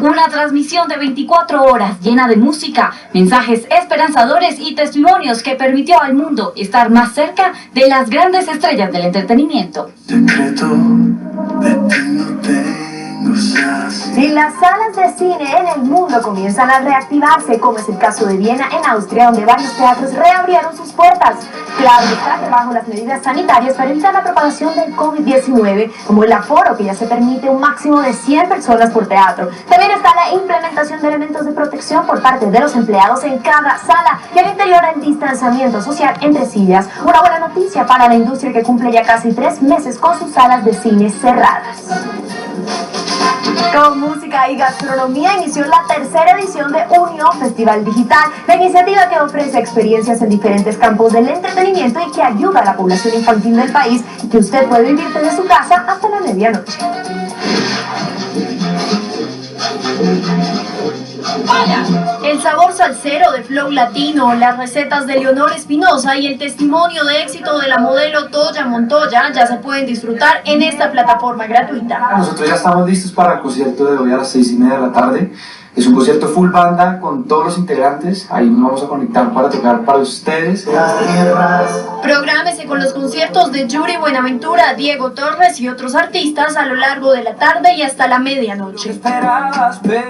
Una transmisión de 24 horas llena de música, mensajes esperanzadores y testimonios que permitió al mundo estar más cerca de las grandes estrellas del entretenimiento.
Y las salas de cine en el mundo comienzan a reactivarse, como es el caso de Viena, en Austria, donde varios teatros reabrieron sus puertas. Claro está que bajo las medidas sanitarias para evitar la propagación del COVID-19, como el aforo, que ya se permite un máximo de 100 personas por teatro. También está la implementación de elementos de protección por parte de los empleados en cada sala, y al interior el distanciamiento social entre sillas. Una buena noticia para la industria, que cumple ya casi 3 meses con sus salas de cine cerradas. Con música y gastronomía inició la tercera edición de Unión Festival Digital, la iniciativa que ofrece experiencias en diferentes campos del entretenimiento y que ayuda a la población infantil del país, y que usted puede vivir desde su casa hasta la medianoche.
El sabor salsero de Flow Latino, las recetas de Leonor Espinosa y el testimonio de éxito de la modelo Toya Montoya ya se pueden disfrutar en esta plataforma gratuita.
Nosotros ya estamos listos para el concierto de hoy a las 6:30 de la tarde. Es un concierto full banda con todos los integrantes. Ahí nos vamos a conectar para tocar para ustedes.
Prográmese con los conciertos de Yuri Buenaventura, Diego Torres y otros artistas a lo largo de la tarde y hasta la medianoche.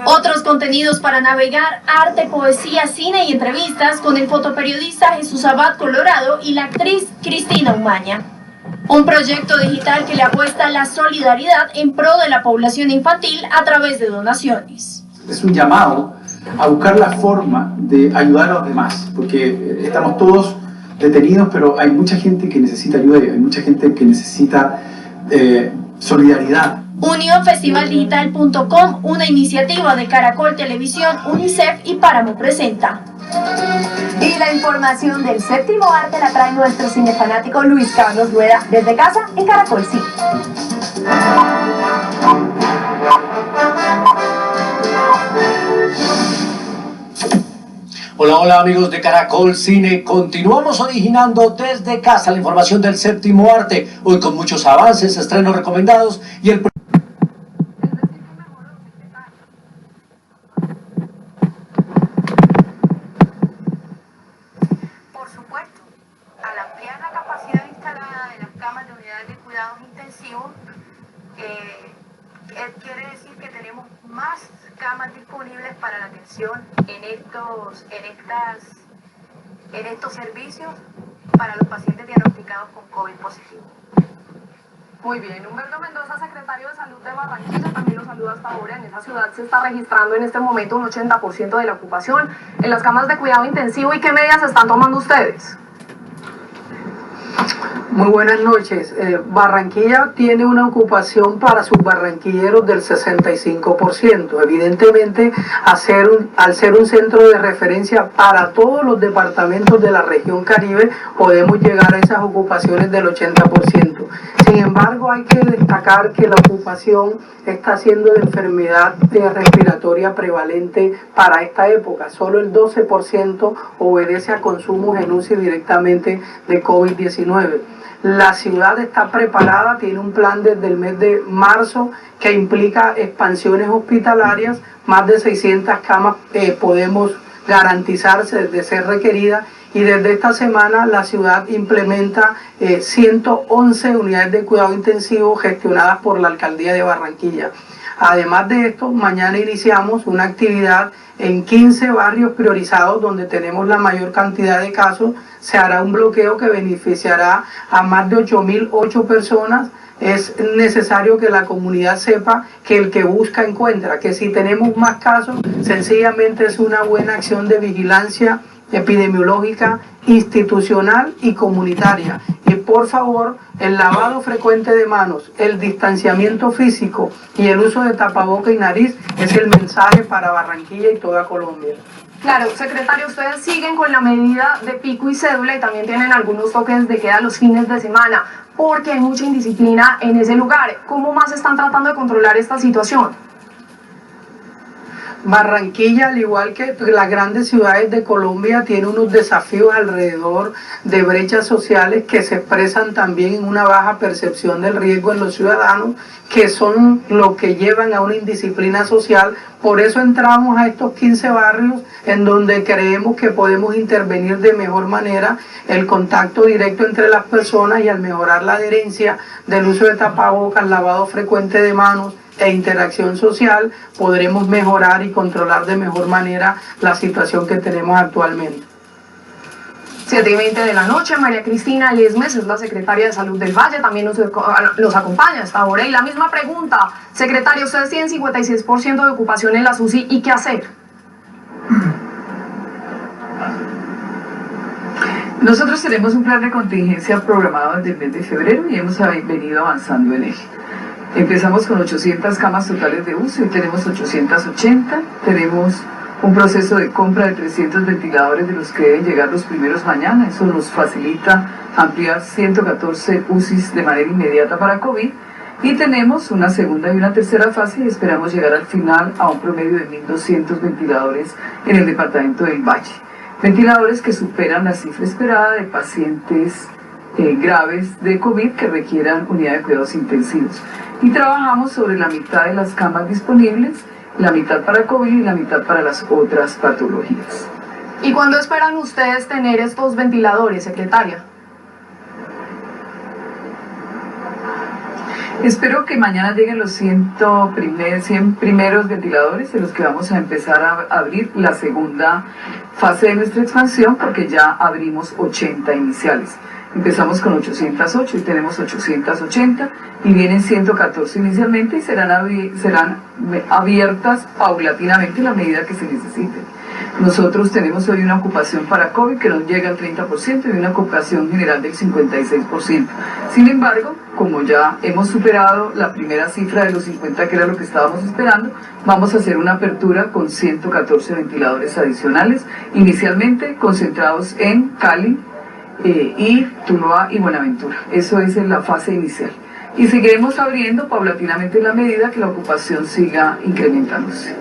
Otros contenidos para navegar: arte, poesía, cine y entrevistas con el fotoperiodista Jesús Abad Colorado y la actriz Cristina Umaña. Un proyecto digital que le apuesta a la solidaridad en pro de la población infantil a través de donaciones.
Es un llamado a buscar la forma de ayudar a los demás, porque estamos todos detenidos, pero hay mucha gente que necesita ayuda, hay mucha gente que necesita solidaridad.
Unionfestivaldigital.com, una iniciativa de Caracol Televisión, UNICEF y Páramo presenta.
Y la información del séptimo arte la trae nuestro cinefanático Luis Carlos Rueda desde casa en Caracol Cine.
Hola, hola amigos de Caracol Cine. Continuamos originando desde casa la información del séptimo arte. Hoy con muchos avances, estrenos recomendados y el...
Por supuesto, al ampliar la capacidad instalada de las camas de unidades de cuidados intensivos, quiere decir que tenemos más camas disponibles para la atención en estos servicios para los pacientes diagnosticados con COVID positivo.
Muy bien, Humberto Mendoza, secretario de Salud de Barranquilla, también lo saluda hasta ahora. En esa ciudad se está registrando en este momento un 80% de la ocupación en las camas de cuidado intensivo. ¿Y qué medidas están tomando ustedes?
Muy buenas noches. Barranquilla tiene una ocupación para sus barranquilleros del 65%. Evidentemente, al ser un centro de referencia para todos los departamentos de la región Caribe, podemos llegar a esas ocupaciones del 80%. Sin embargo, hay que destacar que la ocupación está siendo de enfermedad respiratoria prevalente para esta época. Solo el 12% obedece a consumos en UCI directamente de COVID-19. La ciudad está preparada, tiene un plan desde el mes de marzo que implica expansiones hospitalarias, más de 600 camas podemos garantizarse de ser requeridas, y desde esta semana la ciudad implementa 111 unidades de cuidado intensivo gestionadas por la Alcaldía de Barranquilla. Además de esto, mañana iniciamos una actividad en 15 barrios priorizados donde tenemos la mayor cantidad de casos. Se hará un bloqueo que beneficiará a más de 8.008 personas. Es necesario que la comunidad sepa que el que busca encuentra, que si tenemos más casos, sencillamente es una buena acción de vigilancia epidemiológica, institucional y comunitaria. Y por favor, el lavado frecuente de manos, el distanciamiento físico y el uso de tapaboca y nariz es el mensaje para Barranquilla y toda Colombia.
Claro, secretario, ustedes siguen con la medida de pico y cédula y también tienen algunos toques de queda los fines de semana, porque hay mucha indisciplina en ese lugar. ¿Cómo más están tratando de controlar esta situación?
Barranquilla, al igual que las grandes ciudades de Colombia, tiene unos desafíos alrededor de brechas sociales que se expresan también en una baja percepción del riesgo en los ciudadanos, que son lo que llevan a una indisciplina social. Por eso entramos a estos 15 barrios en donde creemos que podemos intervenir de mejor manera el contacto directo entre las personas, y al mejorar la adherencia del uso de tapabocas, lavado frecuente de manos e interacción social, podremos mejorar y controlar de mejor manera la situación que tenemos actualmente.
7:20 de la noche, María Cristina Lesmes es la secretaria de Salud del Valle, también nos acompaña hasta ahora. Y la misma pregunta, secretaria, ustedes tienen 56% de ocupación en las UCI, ¿y qué hacer?
Nosotros tenemos un plan de contingencia programado desde el mes de febrero y hemos venido avanzando en él. Empezamos con 800 camas totales de UCI, hoy tenemos 880, tenemos un proceso de compra de 300 ventiladores de los que deben llegar los primeros mañana. Eso nos facilita ampliar 114 UCIs de manera inmediata para COVID, y tenemos una segunda y una tercera fase y esperamos llegar al final a un promedio de 1.200 ventiladores en el departamento del Valle. Ventiladores que superan la cifra esperada de pacientes graves de COVID que requieran unidad de cuidados intensivos. Y trabajamos sobre la mitad de las camas disponibles, la mitad para COVID y la mitad para las otras patologías.
¿Y cuándo esperan ustedes tener estos ventiladores, secretaria?
Espero que mañana lleguen los 100 primeros ventiladores, de los que vamos a empezar a abrir la segunda fase de nuestra expansión, porque ya abrimos 80 iniciales. Empezamos con 808 y tenemos 880 y vienen 114 inicialmente, y serán abiertas paulatinamente en la medida que se necesite. Nosotros tenemos hoy una ocupación para COVID que nos llega al 30% y una ocupación general del 56%. Sin embargo, como ya hemos superado la primera cifra de los 50, que era lo que estábamos esperando, vamos a hacer una apertura con 114 ventiladores adicionales, inicialmente concentrados en Cali, y Tuluá y Buenaventura. Eso es en la fase inicial. Y seguiremos abriendo paulatinamente en la medida que la ocupación siga incrementándose.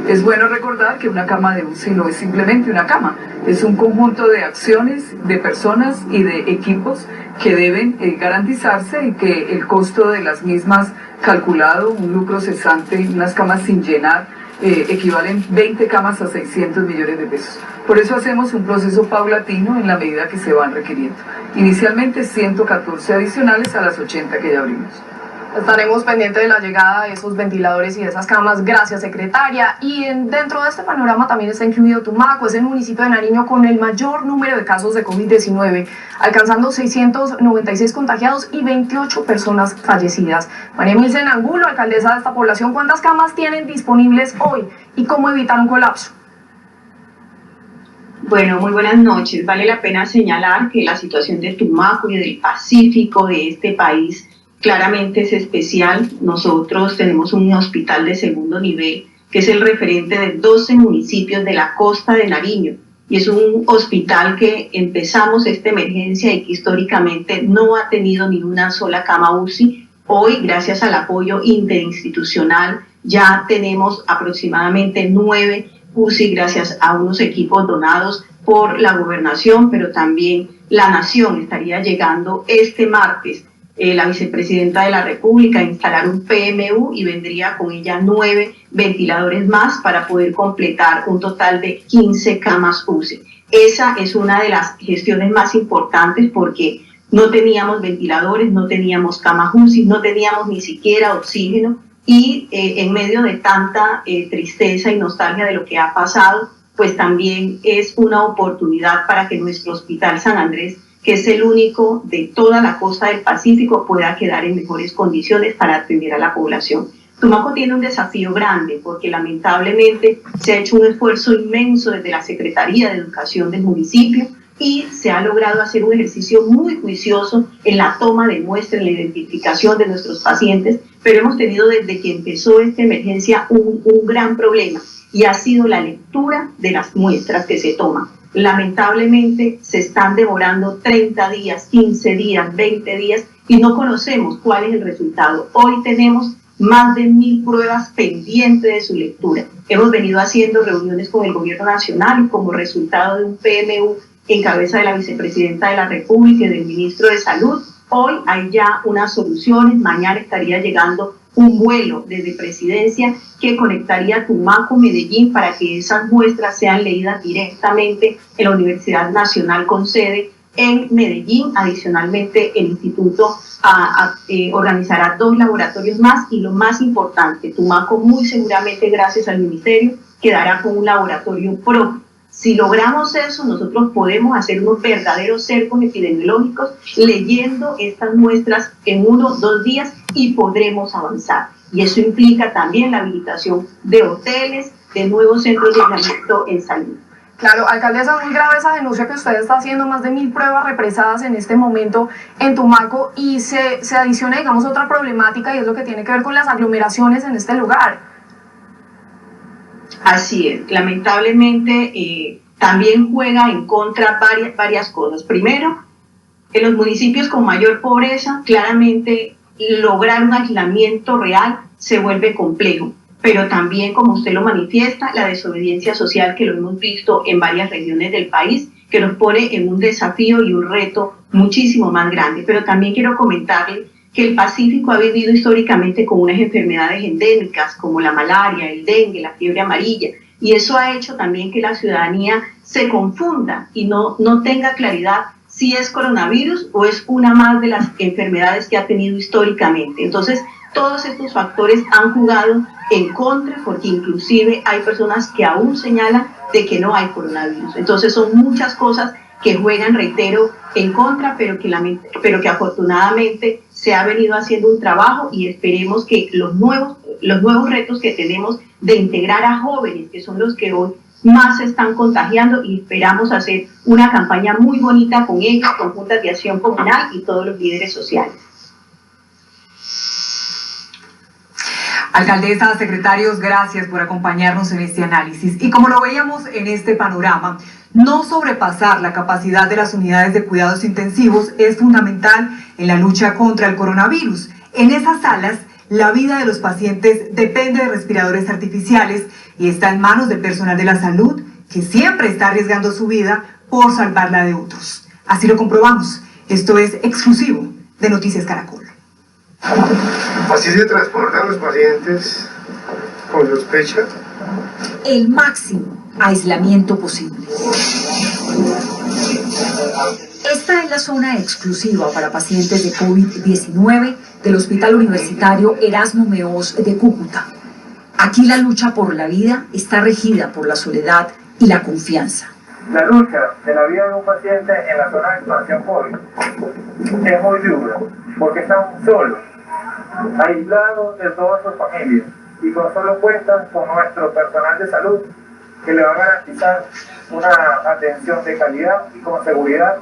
Es bueno recordar que una cama de UCI no es simplemente una cama, es un conjunto de acciones, de personas y de equipos que deben garantizarse y que el costo de las mismas calculado, un lucro cesante, unas camas sin llenar, equivalen 20 camas a 600 millones de pesos. Por eso hacemos un proceso paulatino en la medida que se van requiriendo. Inicialmente 114 adicionales a las 80 que ya abrimos.
Estaremos pendientes de la llegada de esos ventiladores y de esas camas. Gracias, secretaria. Y dentro de este panorama también está incluido Tumaco, es el municipio de Nariño con el mayor número de casos de COVID-19, alcanzando 696 contagiados y 28 personas fallecidas. María Milsen Angulo, alcaldesa de esta población, ¿cuántas camas tienen disponibles hoy y cómo evitar un colapso?
Bueno, muy buenas noches. Vale la pena señalar que la situación de Tumaco y del Pacífico de este país claramente es especial. Nosotros tenemos un hospital de segundo nivel que es el referente de 12 municipios de la costa de Nariño y es un hospital que empezamos esta emergencia y que históricamente no ha tenido ni una sola cama UCI. Hoy, gracias al apoyo interinstitucional, ya tenemos aproximadamente 9 UCI gracias a unos equipos donados por la gobernación, pero también la nación. Estaría llegando este martes la vicepresidenta de la República a instalar un PMU y vendría con ella 9 ventiladores más para poder completar un total de 15 camas UCI. Esa es una de las gestiones más importantes porque no teníamos ventiladores, no teníamos camas UCI, no teníamos ni siquiera oxígeno y en medio de tanta tristeza y nostalgia de lo que ha pasado, pues también es una oportunidad para que nuestro Hospital San Andrés, que es el único de toda la costa del Pacífico, pueda quedar en mejores condiciones para atender a la población. Tumaco tiene un desafío grande porque lamentablemente se ha hecho un esfuerzo inmenso desde la Secretaría de Educación del municipio y se ha logrado hacer un ejercicio muy juicioso en la toma de muestras, en la identificación de nuestros pacientes, pero hemos tenido desde que empezó esta emergencia un gran problema y ha sido la lectura de las muestras que se toman. Lamentablemente se están demorando 30 días, 15 días, 20 días y no conocemos cuál es el resultado. Hoy tenemos más de 1000 pruebas pendientes de su lectura. Hemos venido haciendo reuniones con el gobierno nacional y como resultado de un PMU en cabeza de la vicepresidenta de la República y del ministro de Salud, hoy hay ya unas soluciones. Mañana estaría llegando un vuelo desde Presidencia que conectaría Tumaco, Medellín, para que esas muestras sean leídas directamente en la Universidad Nacional con sede en Medellín. Adicionalmente, el instituto organizará 2 laboratorios más y lo más importante, Tumaco muy seguramente gracias al ministerio quedará con un laboratorio propio. Si logramos eso, nosotros podemos hacer unos verdaderos cercos epidemiológicos leyendo estas muestras en 1 o 2 días y podremos avanzar. Y eso implica también la habilitación de hoteles, de nuevos centros de aislamiento en salud.
Claro, alcaldesa, muy grave esa denuncia que usted está haciendo, más de 1000 pruebas represadas en este momento en Tumaco y se adiciona, digamos, otra problemática y es lo que tiene que ver con las aglomeraciones en este lugar.
Así es, lamentablemente también juega en contra varias cosas. Primero, en los municipios con mayor pobreza, claramente lograr un aislamiento real se vuelve complejo, pero también, como usted lo manifiesta, la desobediencia social que lo hemos visto en varias regiones del país, que nos pone en un desafío y un reto muchísimo más grande. Pero también quiero comentarle que el Pacífico ha vivido históricamente con unas enfermedades endémicas como la malaria, el dengue, la fiebre amarilla, y eso ha hecho también que la ciudadanía se confunda y no tenga claridad si es coronavirus o es una más de las enfermedades que ha tenido históricamente. Entonces, todos estos factores han jugado en contra porque inclusive hay personas que aún señalan de que no hay coronavirus. Entonces, son muchas cosas que juegan, reitero, en contra, pero que afortunadamente se ha venido haciendo un trabajo y esperemos que los nuevos retos que tenemos de integrar a jóvenes, que son los que hoy más se están contagiando, y esperamos hacer una campaña muy bonita con ellos, con juntas de acción comunal y todos los líderes sociales.
Alcaldesa, secretarios, gracias por acompañarnos en este análisis. Y como lo veíamos en este panorama, no sobrepasar la capacidad de las unidades de cuidados intensivos es fundamental en la lucha contra el coronavirus. En esas salas La vida de los pacientes depende de respiradores artificiales y está en manos del personal de la salud, que siempre está arriesgando su vida por salvar la de otros. Así lo comprobamos. Esto es exclusivo de Noticias Caracol.
Así se transportan los pacientes con sospecha.
El máximo aislamiento posible. Esta es la zona exclusiva para pacientes de COVID-19 del Hospital Universitario Erasmo Meós de Cúcuta. Aquí la lucha por la vida está regida por la soledad y la confianza.
La lucha de la vida de un paciente en la zona de expansión COVID es muy dura, porque están solos, aislados de todas sus familias, y con solo cuentan con nuestro personal de salud, que le va a garantizar una atención de calidad y con seguridad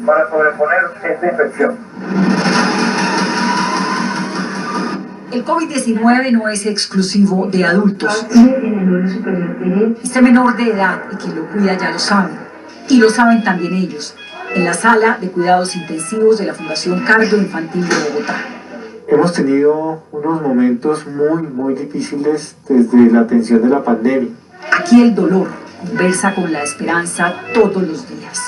para sobreponer esta infección.
El COVID-19 no es exclusivo de adultos. Este menor de edad y quien lo cuida ya lo sabe. Y lo saben también ellos, en la sala de cuidados intensivos de la Fundación Cardio Infantil de Bogotá.
Hemos tenido unos momentos muy difíciles desde la atención de la pandemia.
Aquí el dolor conversa con la esperanza todos los días.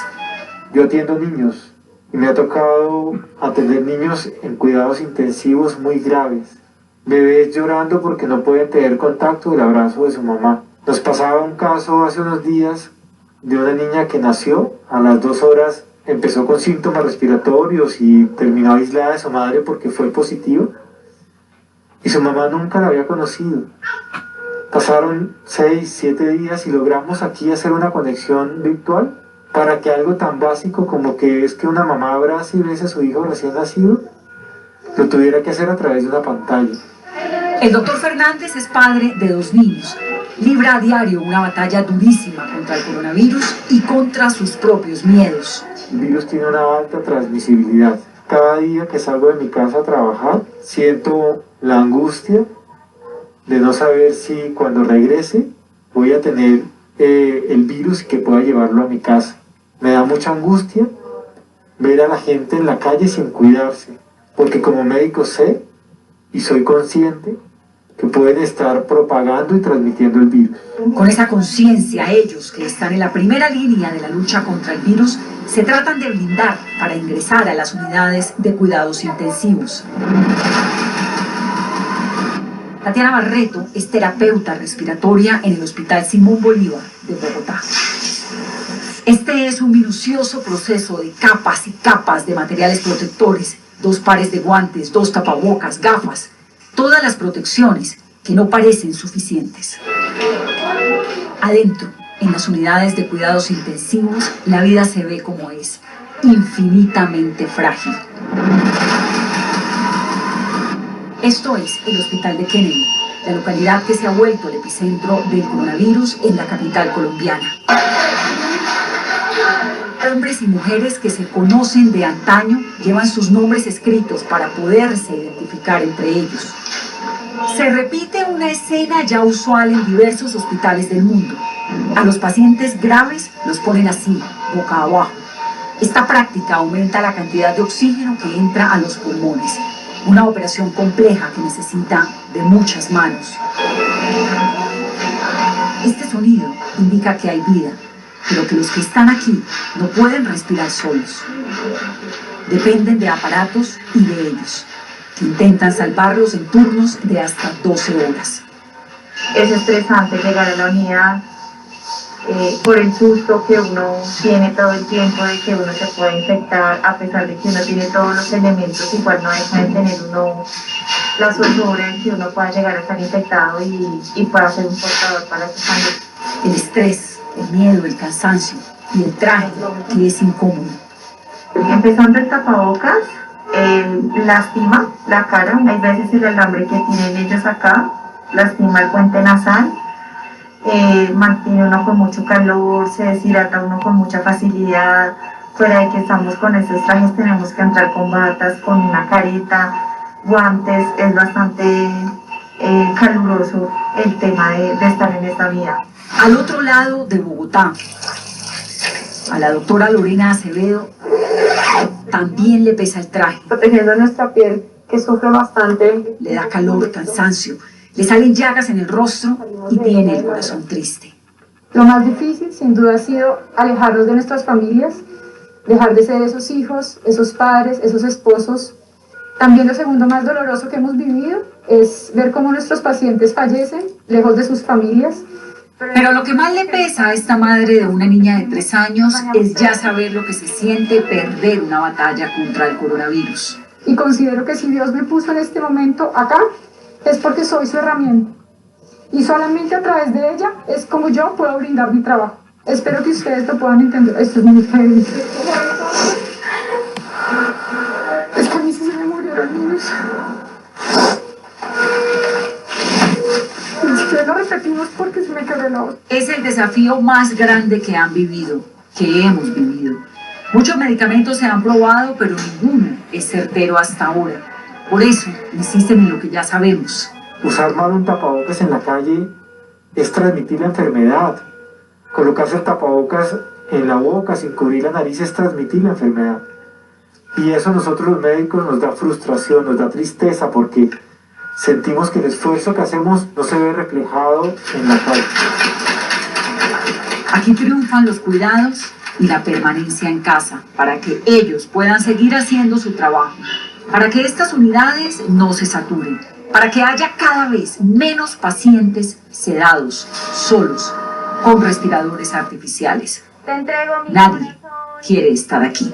Yo atiendo niños y me ha tocado atender niños en cuidados intensivos muy graves. Bebés llorando porque no pueden tener contacto del abrazo de su mamá. Nos pasaba un caso hace unos días de una niña que nació, a las 2 horas empezó con síntomas respiratorios y terminó aislada de su madre porque fue positiva. Y su mamá nunca la había conocido. Pasaron 6, 7 días y logramos aquí hacer una conexión virtual para que algo tan básico como que es que una mamá abrace y bese a su hijo recién nacido, lo tuviera que hacer a través de una pantalla.
El doctor Fernández es padre de 2 niños. Libra a diario una batalla durísima contra el coronavirus y contra sus propios miedos.
El virus tiene una alta transmisibilidad. Cada día que salgo de mi casa a trabajar, siento la angustia de no saber si cuando regrese voy a tener el virus y que pueda llevarlo a mi casa. Me da mucha angustia ver a la gente en la calle sin cuidarse, porque como médico sé y soy consciente que pueden estar propagando y transmitiendo el virus.
Con esa conciencia, ellos que están en la primera línea de la lucha contra el virus se tratan de blindar para ingresar a las unidades de cuidados intensivos. Tatiana Barreto es terapeuta respiratoria en el Hospital Simón Bolívar de Bogotá. Este es un minucioso proceso de capas y capas de materiales protectores, 2 pares de guantes, 2 tapabocas, gafas, todas las protecciones que no parecen suficientes. Adentro, en las unidades de cuidados intensivos, la vida se ve como es, infinitamente frágil. Esto es el Hospital de Kennedy, la localidad que se ha vuelto el epicentro del coronavirus en la capital colombiana. Hombres y mujeres que se conocen de antaño llevan sus nombres escritos para poderse identificar entre ellos. Se repite una escena ya usual en diversos hospitales del mundo. A los pacientes graves los ponen así, boca abajo. Esta práctica aumenta la cantidad de oxígeno que entra a los pulmones. Una operación compleja que necesita de muchas manos. Este sonido indica que hay vida, pero que los que están aquí no pueden respirar solos. Dependen de aparatos y de ellos, que intentan salvarlos en turnos de hasta 12 horas.
Es estresante llegar a la unidad por el susto que uno tiene todo el tiempo de que uno se puede infectar, a pesar de que uno tiene todos los elementos, igual no deja de tener uno la zozobra de que uno pueda llegar a estar infectado y pueda ser un portador para su familia.
El estrés, el miedo, el cansancio y el traje, que es incómodo.
Empezando el tapabocas, lastima la cara, hay veces el alambre que tienen ellos acá, lastima el puente nasal, mantiene uno con mucho calor, se deshidrata uno con mucha facilidad. Fuera de que estamos con estos trajes, tenemos que entrar con batas, con una careta, guantes, es bastante caluroso el tema de estar en esta unidad.
Al otro lado de Bogotá, a la doctora Lorena Acevedo también le pesa el traje.
Protegiendo nuestra piel que sufre bastante.
Le da calor, cansancio, le salen llagas en el rostro y tiene el corazón triste.
Lo más difícil, sin duda, ha sido alejarnos de nuestras familias, dejar de ser esos hijos, esos padres, esos esposos. También lo segundo más doloroso que hemos vivido es ver cómo nuestros pacientes fallecen lejos de sus familias.
Pero lo que más le pesa a esta madre de una niña de 3 años es ya saber lo que se siente perder una batalla contra el coronavirus.
Y considero que si Dios me puso en este momento acá, es porque soy su herramienta. Y solamente a través de ella es como yo puedo brindar mi trabajo. Espero que ustedes lo puedan entender. Esto es muy feliz. Es que a mí sí se me murieron niños. Lo repetimos porque se me quedó la voz.
Es el desafío más grande que han vivido, que hemos vivido. Muchos medicamentos se han probado, pero ninguno es certero hasta ahora. Por eso, insisten en lo que ya sabemos.
Usar mal un tapabocas en la calle es transmitir la enfermedad. Colocarse el tapabocas en la boca sin cubrir la nariz es transmitir la enfermedad. Y eso a nosotros los médicos nos da frustración, nos da tristeza porque sentimos que el esfuerzo que hacemos no se ve reflejado en la calle.
Aquí triunfan los cuidados y la permanencia en casa para que ellos puedan seguir haciendo su trabajo, para que estas unidades no se saturen, para que haya cada vez menos pacientes sedados, solos, con respiradores artificiales. Nadie quiere estar aquí.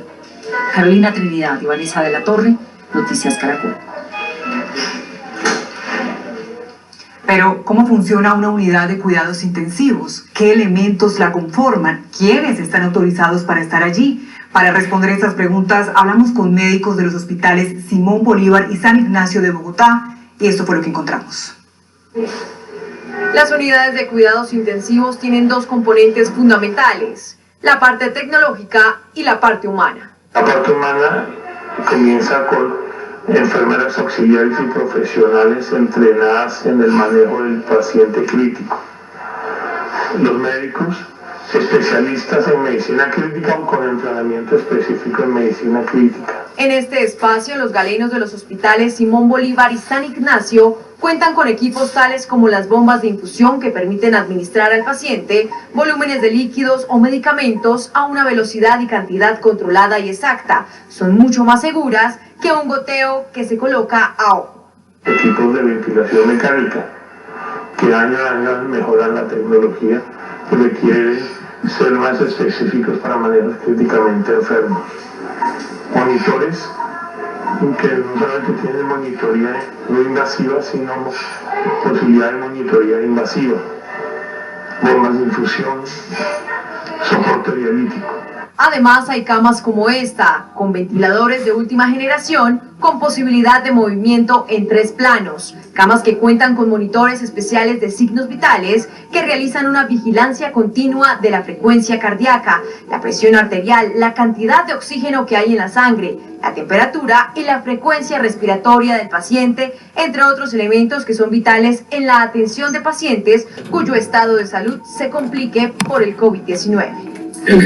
Carolina Trinidad y Vanessa de la Torre, Noticias Caracol.
Pero, ¿cómo funciona una unidad de cuidados intensivos? ¿Qué elementos la conforman? ¿Quiénes están autorizados para estar allí? Para responder estas preguntas, hablamos con médicos de los hospitales Simón Bolívar y San Ignacio de Bogotá, y esto fue lo que encontramos.
Las unidades de cuidados intensivos tienen 2 componentes fundamentales, la parte tecnológica y la parte humana.
La parte humana comienza con enfermeras auxiliares y profesionales entrenadas en el manejo del paciente crítico. Los médicos especialistas en medicina crítica o con entrenamiento específico en medicina crítica.
En este espacio, los galenos de los hospitales Simón Bolívar y San Ignacio cuentan con equipos tales como las bombas de infusión que permiten administrar al paciente volúmenes de líquidos o medicamentos a una velocidad y cantidad controlada y exacta. Son mucho más seguras que un goteo que se coloca a ojo.
Equipos de ventilación mecánica que año a año mejoran la tecnología y requieren ser más específicos para manejar críticamente enfermos. Monitores que no solamente tienen monitoría no invasiva, sino posibilidad de monitoría invasiva, bombas de infusión, soporte dialítico.
Además, hay camas como esta, con ventiladores de última generación, con posibilidad de movimiento en 3 planos. Camas que cuentan con monitores especiales de signos vitales que realizan una vigilancia continua de la frecuencia cardíaca, la presión arterial, la cantidad de oxígeno que hay en la sangre, la temperatura y la frecuencia respiratoria del paciente, entre otros elementos que son vitales en la atención de pacientes cuyo estado de salud se complique por el COVID-19.
El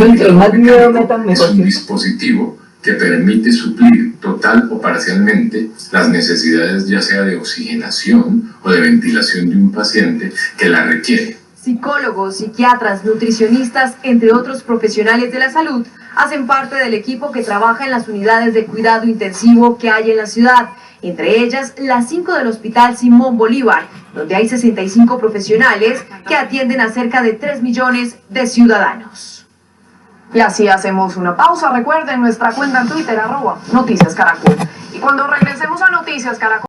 es un dispositivo que permite suplir total o parcialmente las necesidades ya sea de oxigenación o de ventilación de un paciente que la requiere.
Psicólogos, psiquiatras, nutricionistas, entre otros profesionales de la salud, hacen parte del equipo que trabaja en las unidades de cuidado intensivo que hay en la ciudad, entre ellas las 5 del Hospital Simón Bolívar, donde hay 65 profesionales que atienden a cerca de 3 millones de ciudadanos. Y así hacemos una pausa. Recuerden nuestra cuenta en Twitter, @Noticias Caracol. Y cuando regresemos a Noticias Caracol,